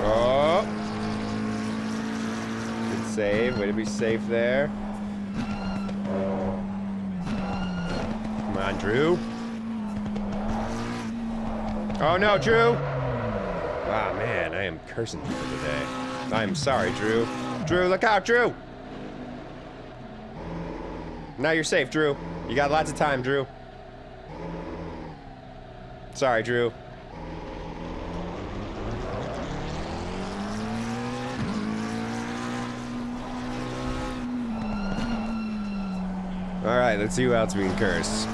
Speaker 4: Oh! Good save. Way to be safe there. Come on, Drew. Oh no, Drew! Ah, man, I am cursing people today. I'm sorry, Drew. Drew, look out, Drew! Now you're safe, Drew. You got lots of time, Drew. Sorry, Drew. All right, let's see who else we can curse.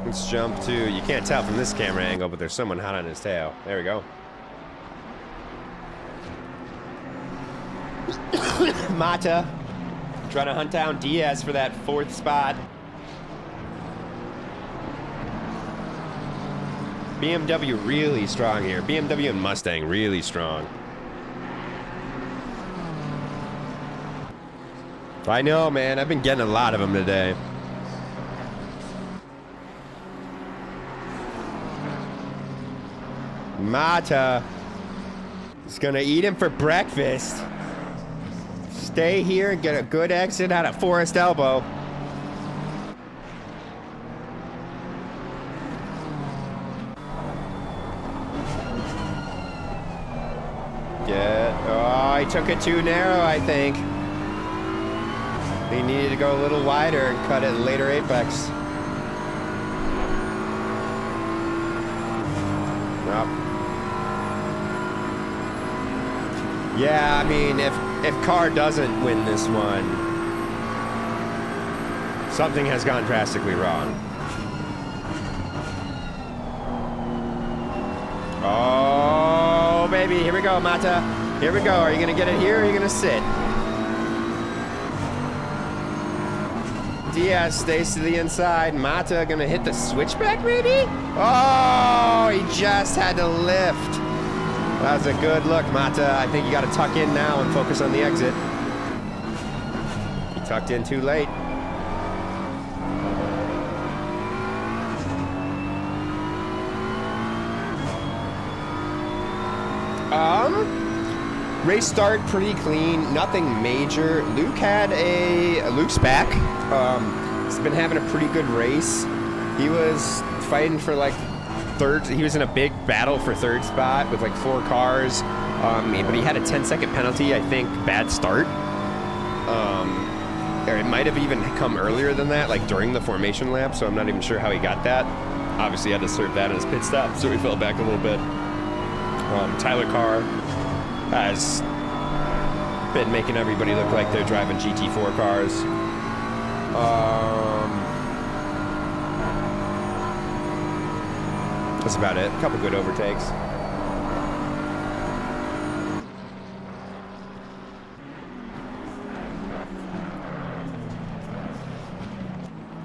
Speaker 4: Let's jump to, you can't tell from this camera angle, but there's someone hot on his tail. There we go. Mata trying to hunt down Diaz for that 4th spot. BMW really strong here. BMW and Mustang really strong. I know, man. I've been getting a lot of them today. Mata is gonna eat him for breakfast. Stay here and get a good exit out of Forest Elbow. Oh, he took it too narrow, I think. He needed to go a little wider and cut it later apex. Nope. Yeah, I mean, if Carr doesn't win this one, something has gone drastically wrong. Oh, baby, here we go, Mata. Here we go. Are you gonna get it here, or are you gonna sit? Diaz stays to the inside. Mata gonna hit the switchback, maybe? Oh, he just had to lift. That was a good look, Mata. I think you gotta tuck in now and focus on the exit. He tucked in too late. Race start pretty clean, nothing major. Luke's back. He's been having a pretty good race. He was fighting for like third. He was in a big battle for third spot with like 4 cars. But he had a 10-second penalty, I think, bad start. Or it might have even come earlier than that, like during the formation lap. So I'm not even sure how he got that. Obviously, he had to serve that in his pit stop, so he fell back a little bit. Tyler Carr has been making everybody look like they're driving GT4 cars. That's about it. A couple good overtakes.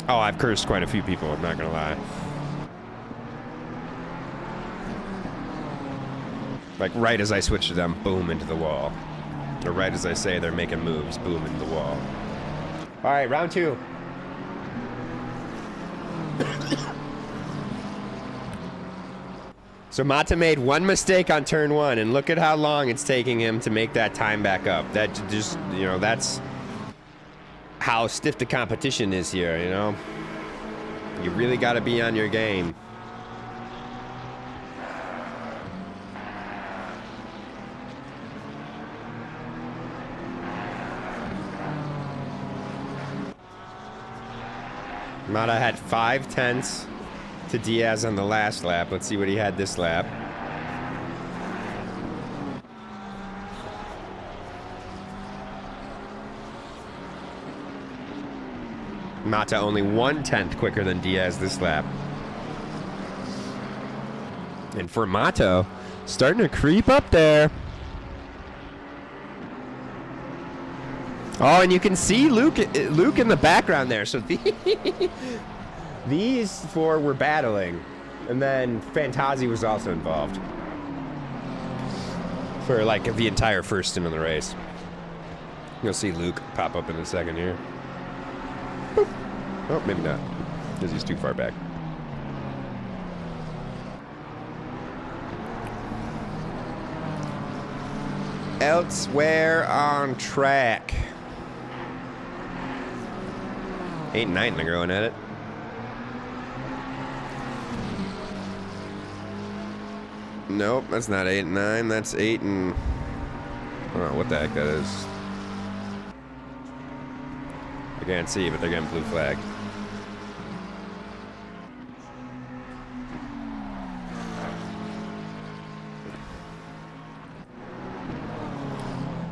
Speaker 4: Oh, I've cursed quite a few people, I'm not gonna lie. Like, right as I switch to them, boom, into the wall. Or right as I say they're making moves, boom, into the wall. All right, round 2. So Mata made one mistake on turn 1, and look at how long it's taking him to make that time back up. That just, you know, that's how stiff the competition is here, you know? You really got to be on your game. Mata had 5 tenths to Diaz on the last lap. Let's see what he had this lap. Mata only 1 tenth quicker than Diaz this lap. And for Mata, starting to creep up there. Oh, and you can see Luke in the background there. So these 4 were battling. And then Fantazi was also involved. For like the entire first stint of the race. You'll see Luke pop up in a second here. Boop. Oh, maybe not. Because he's too far back. Elsewhere on track. 8 and 9 are going at it. Nope, that's not 8 and 9. That's 8 and... I don't know what the heck that is. I can't see, but they're getting blue flag.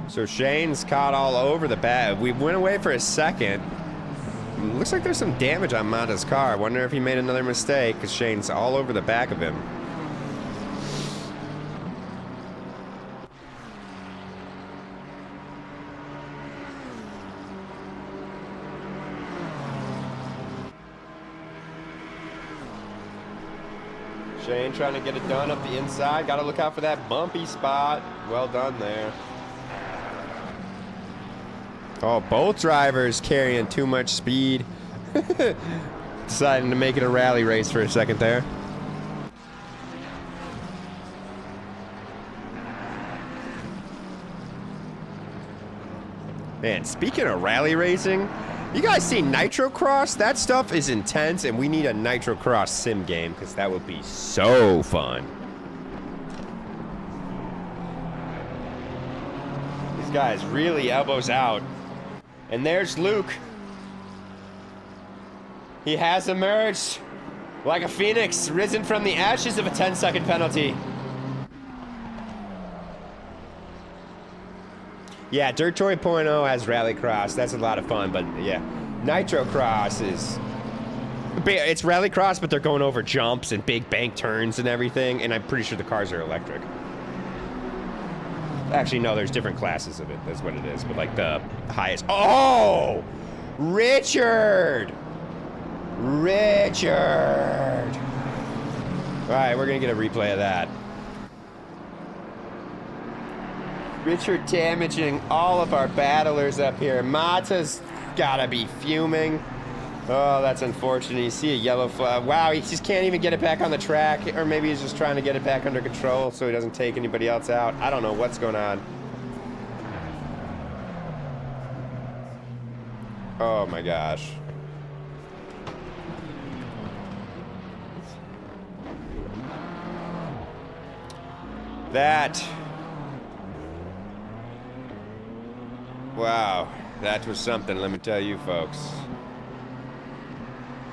Speaker 4: So Shane's caught all over the bat. We went away for a second. Looks like there's some damage on Mata's car. I wonder if he made another mistake, because Shane's all over the back of him. Shane trying to get it done up the inside. Got to look out for that bumpy spot. Well done there. Oh, both drivers carrying too much speed. Deciding to make it a rally race for a second there. Man, speaking of rally racing, you guys see Nitro Cross? That stuff is intense, and we need a Nitro Cross sim game, because that would be so fun. These guys really elbows out. And there's Luke. He has emerged like a phoenix, risen from the ashes of a 10-second penalty. Yeah, Dirt Toy .0 has Rallycross. That's a lot of fun, but yeah. Nitro Cross is... It's Rallycross, but they're going over jumps and big bank turns and everything, and I'm pretty sure the cars are electric. Actually, no, there's different classes of it. That's what it is, but like the highest... Oh! Richard! Richard! Alright, we're gonna get a replay of that. Richard damaging all of our battlers up here. Mata's gotta be fuming. Oh, that's unfortunate. You see a yellow flag. Wow, he just can't even get it back on the track. Or maybe he's just trying to get it back under control so he doesn't take anybody else out. I don't know what's going on. Oh my gosh. That... Wow, that was something, let me tell you folks.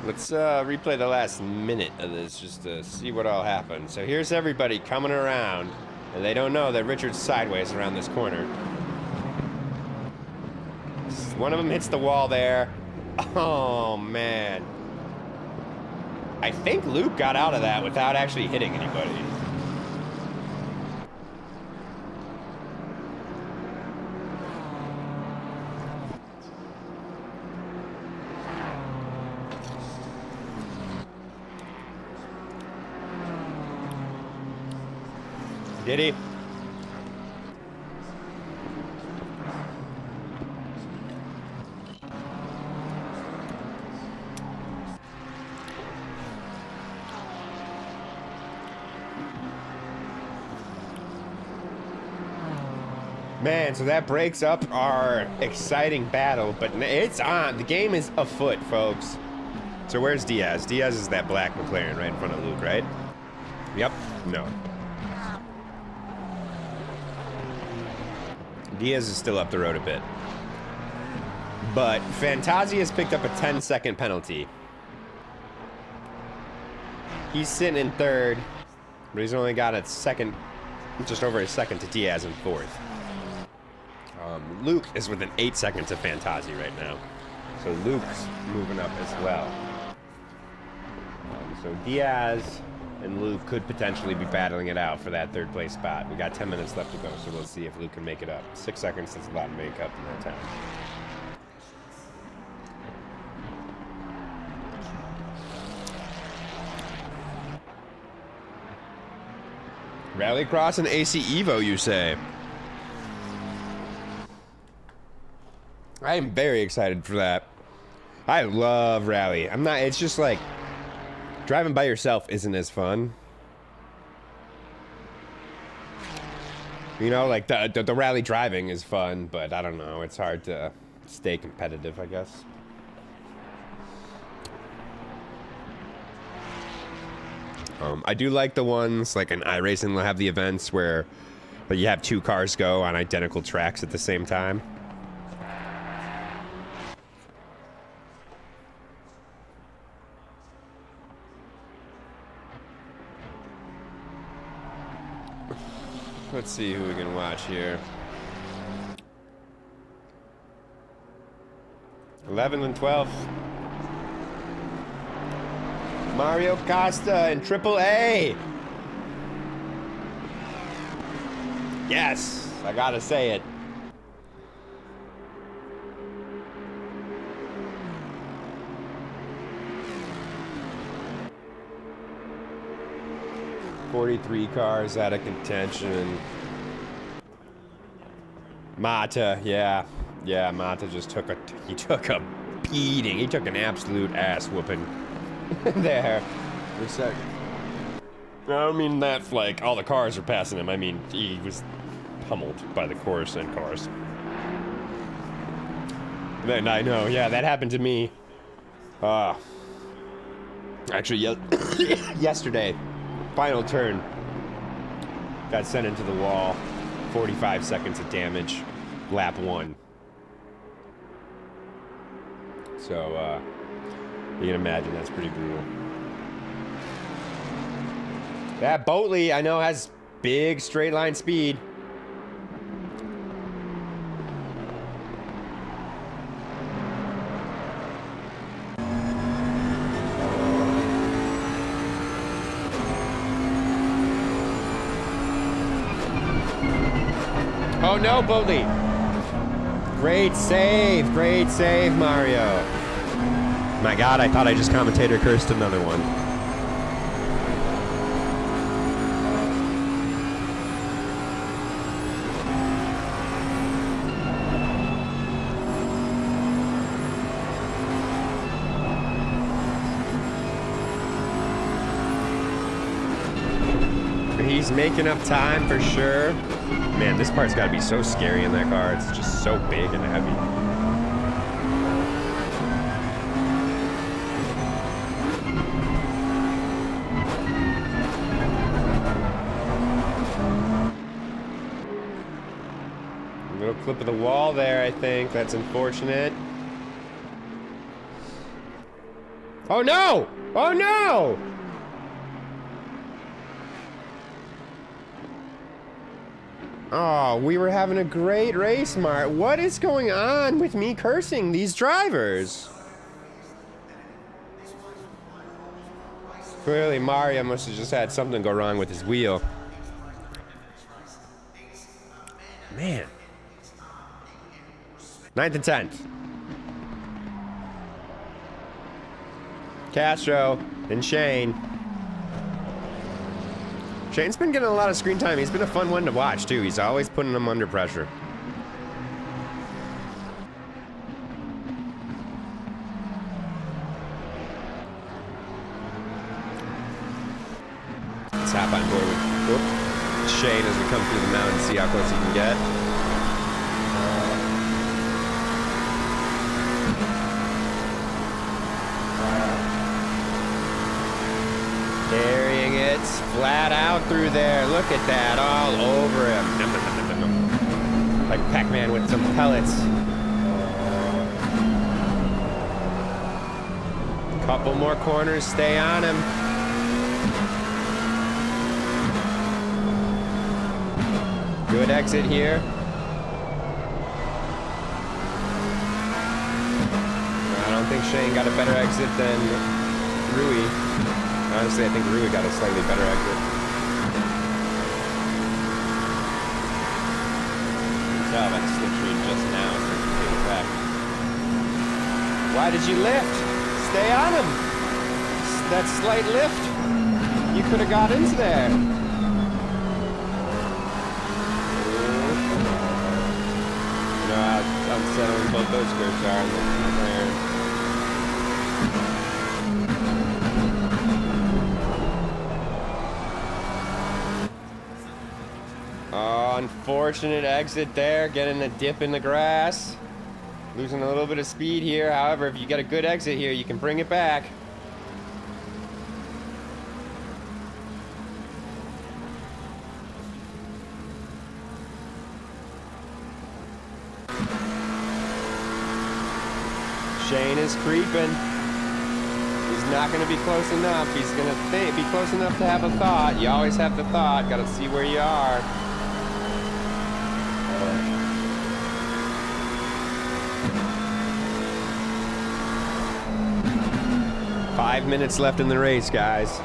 Speaker 4: Let's replay the last minute of this just to see what all happened. So here's everybody coming around, and they don't know that Richard's sideways around this corner. One of them hits the wall there. Oh, man. I think Luke got out of that without actually hitting anybody. Did he? Man, so that breaks up our exciting battle, but it's on. The game is afoot, folks. So where's Diaz? Diaz is that black McLaren right in front of Luke, right? Yep. No. Diaz is still up the road a bit. But Fantazi has picked up a 10-second penalty. He's sitting in third, but he's only got a second, just over a second to Diaz in fourth. Luke is within 8 seconds of Fantazi right now. So Luke's moving up as well. So Diaz and Luke could potentially be battling it out for that third place spot. We got 10 minutes left to go, so we'll see if Luke can make it up. 6 seconds is a lot to make up in that time. Rallycross and AC Evo, you say? I am very excited for that. I love rally. It's just like, driving by yourself isn't as fun. You know, like the rally driving is fun, but I don't know. It's hard to stay competitive, I guess. I do like the ones, like in iRacing, they'll have the events where you have 2 cars go on identical tracks at the same time. Let's see who we can watch here. 11th and 12th. Mario Costa in AAA. Yes, I gotta say it. $43 cars out of contention. Mata, yeah, Mata just took a beating. He took an absolute ass whooping there for a second. I don't mean that like all the cars are passing him. I mean he was pummeled by the Coruscant cars. Then I know, yeah, that happened to me. Actually, yesterday. Final turn. Got sent into the wall. 45 seconds of damage. Lap 1. So, you can imagine that's pretty brutal. That Boatley, I know, has big straight line speed. Oh no, Boatley. Great save, Mario. My God, I thought I just commentator cursed another one. He's making up time for sure. Man, this part's got to be so scary in that car. It's just so big and heavy. A little clip of the wall there, I think. That's unfortunate. Oh no! Oh no! Oh, we were having a great race, Mart. What is going on with me cursing these drivers? Clearly, Mario must have just had something go wrong with his wheel. Man. 9th and 10th. Castro and Shane. Shane's been getting a lot of screen time. He's been a fun one to watch, too. He's always putting them under pressure. Let's hop on board with Shane as we come through the mountain, see how close he can get. Carrying it flat out through there. Look at that, all over him. Nom, nom, nom, nom, nom. Like Pac-Man with some pellets. Couple more corners, stay on him. Good exit here. I don't think Shane got a better exit than Rui. Honestly, I think Rui got a slightly better exit. Tell that slipstream just now so you can take it back. Why did you lift? Stay on him. That slight lift. You could have got into there. You know how unsettling both those curves are in the air. Oh, unfortunate exit there, getting a dip in the grass. Losing a little bit of speed here. However, if you get a good exit here, you can bring it back. Shane is creeping. He's not going to be close enough. He's going to be close enough to have a thought. You always have the thought. Got to see where you are. 5 minutes left in the race, guys.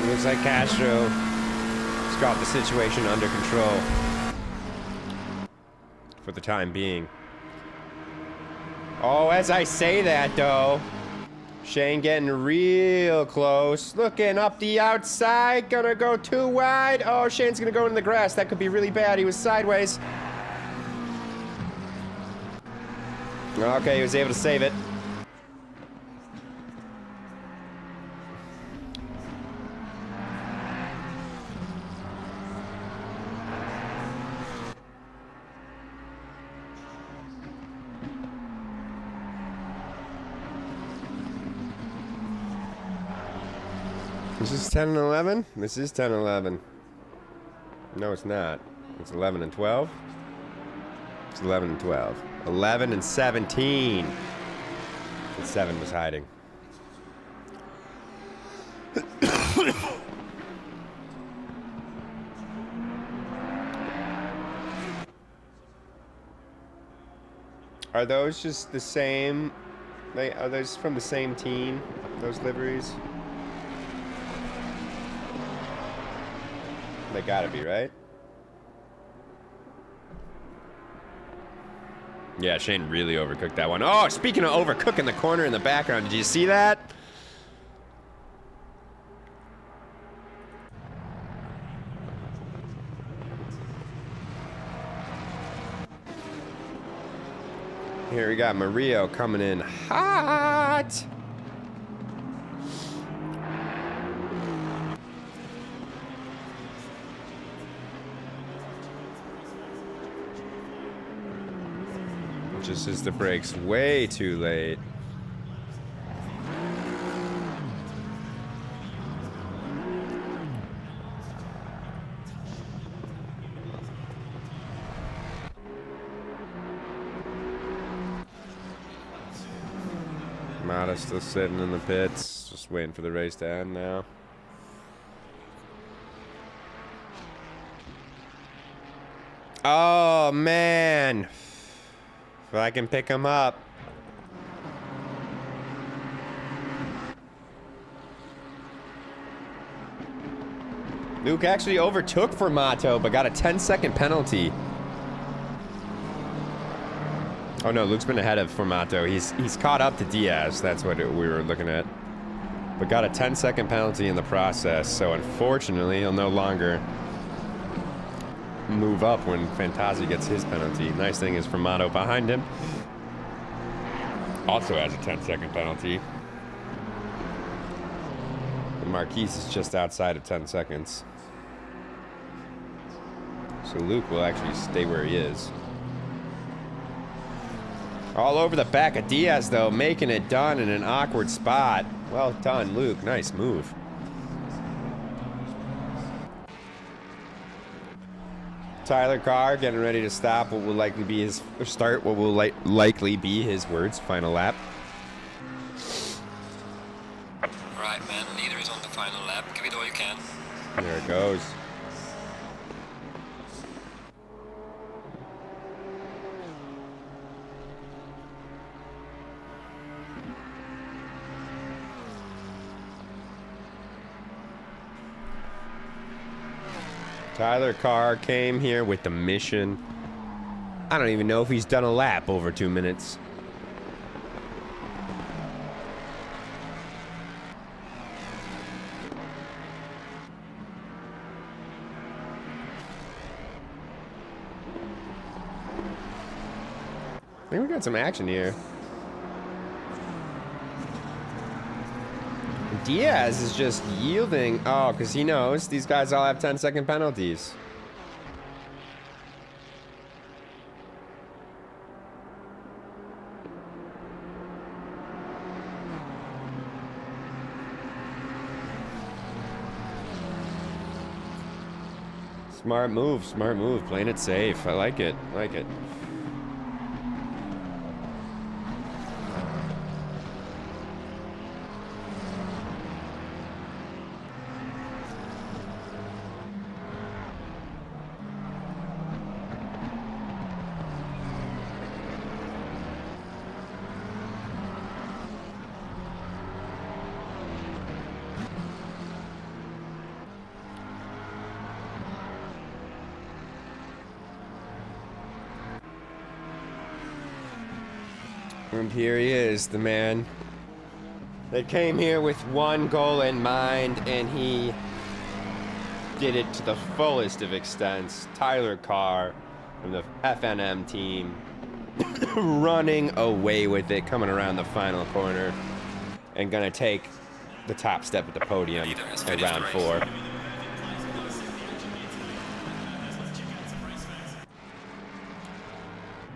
Speaker 4: Looks like Castro has got the situation under control for the time being. Oh, as I say that, though, Shane getting real close. Looking up the outside, gonna go too wide. Oh, Shane's gonna go in the grass. That could be really bad. He was sideways. Okay, he was able to save it. This is 10 and 11? This is 10 and 11. No, it's not. It's 11 and 12. It's 11 and 12. 11 and 17. And 7 was hiding. Are those just the same? Are those from the same team? Those liveries? They gotta be, right? Yeah, Shane really overcooked that one. Oh, speaking of overcooking the corner in the background, did you see that? Here we got Mario coming in hot. Just as the brakes way too late. Mata's still sitting in the pits, just waiting for the race to end now. Oh, man. If I can pick him up. Luke actually overtook Formato, but got a 10-second penalty. Oh no, Luke's been ahead of Formato. He's caught up to Diaz. That's what we were looking at. But got a 10-second penalty in the process, so unfortunately he'll no longer move up when Fantazzi gets his penalty. Nice thing is Formato behind him also has a 10-second penalty. And Marquise is just outside of 10 seconds. So Luke will actually stay where he is. All over the back of Diaz, though, making it done in an awkward spot. Well done, Luke. Nice move. Tyler Carr getting ready to stop what will likely be his start. What will likely be his final lap.
Speaker 5: Right, man. Leader is on the final lap. Give it all you can.
Speaker 4: There it goes. Tyler Carr came here with the mission. I don't even know if he's done a lap over 2 minutes. I think we got some action here. Diaz is just yielding. Oh, because he knows these guys all have 10-second penalties. Smart move, playing it safe. I like it, And here he is, the man that came here with one goal in mind, and he did it to the fullest of extents. Tyler Carr from the FNM team running away with it, coming around the final corner, and gonna take the top step at the podium at round 4.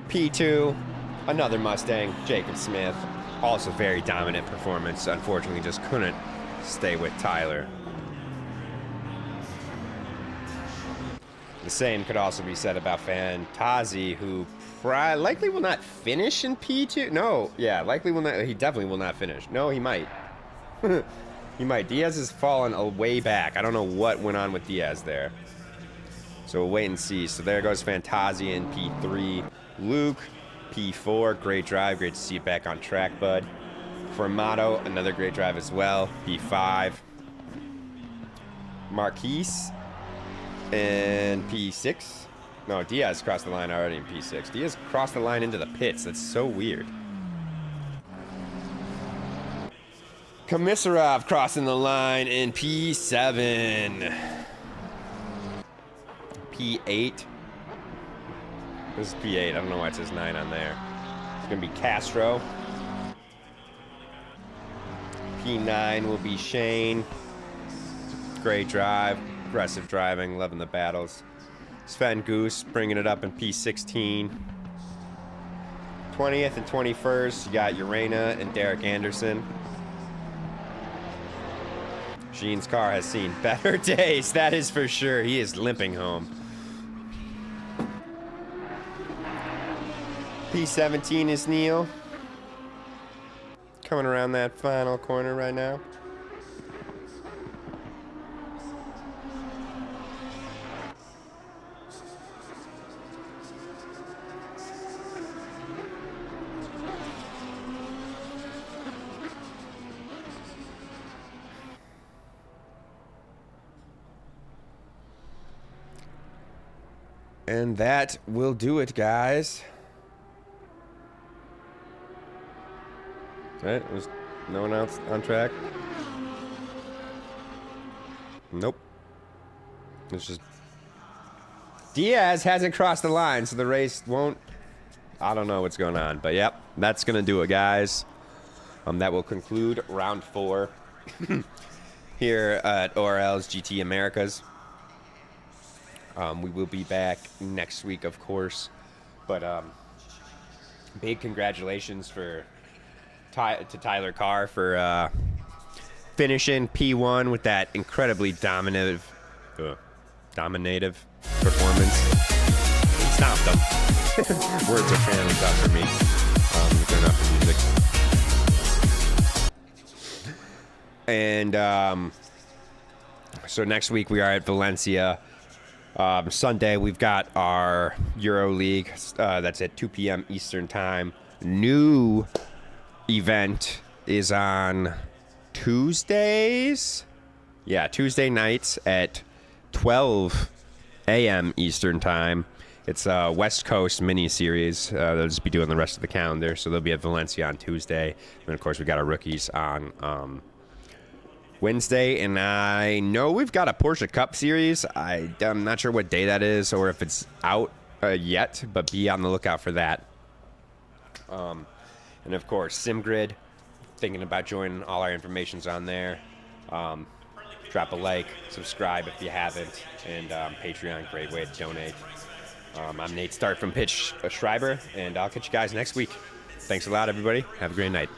Speaker 4: P2. Another Mustang, Jacob Smith. Also very dominant performance. Unfortunately, just couldn't stay with Tyler. The same could also be said about Fantazi, who likely will not finish in P2. No, yeah, likely will not. He definitely will not finish. No, he might. He might. Diaz has fallen a way back. I don't know what went on with Diaz there. So we'll wait and see. So there goes Fantazi in P3. Luke, P4. Great drive. Great to see you back on track, bud. Formato, another great drive as well. P5. Marquise in P6. No, Diaz crossed the line already in P6. Diaz crossed the line into the pits. That's so weird. Komisarov crossing the line in P7. P8. This is P8. I don't know why it says 9 on there. It's going to be Castro. P9 will be Shane. Great drive. Aggressive driving. Loving the battles. Sven Goose bringing it up in P16. 20th and 21st, you got Urena and Derek Anderson. Jean's car has seen better days, that is for sure. He is limping home. P17 is Neil. Coming around that final corner right now. And that will do it, guys. Right? Was no one else on track? Nope. It's just Diaz hasn't crossed the line, so the race won't. I don't know what's going on, but yep, that's gonna do it, guys. That will conclude round 4 here at ORL's GT Americas. We will be back next week, of course, but big congratulations to Tyler Carr for finishing P1 with that incredibly dominative performance. Stomped him. Words are fairly tough for me. Turn off the music. And so next week we are at Valencia. Sunday, we've got our Euro League. That's at 2 p.m. Eastern Time. New event is on Tuesdays. Yeah, Tuesday nights at 12 a.m. Eastern Time. It's a West Coast mini-series. They'll just be doing the rest of the calendar. So they'll be at Valencia on Tuesday. And, of course, we got our rookies on Wednesday, and I know we've got a Porsche Cup Series. I'm not sure what day that is or if it's out yet, but be on the lookout for that. And, of course, SimGrid, thinking about joining. All our information's on there. Drop a like, subscribe if you haven't, and Patreon, great way to donate. I'm Nate Stark from Pitch Schreiber, and I'll catch you guys next week. Thanks a lot, everybody. Have a great night.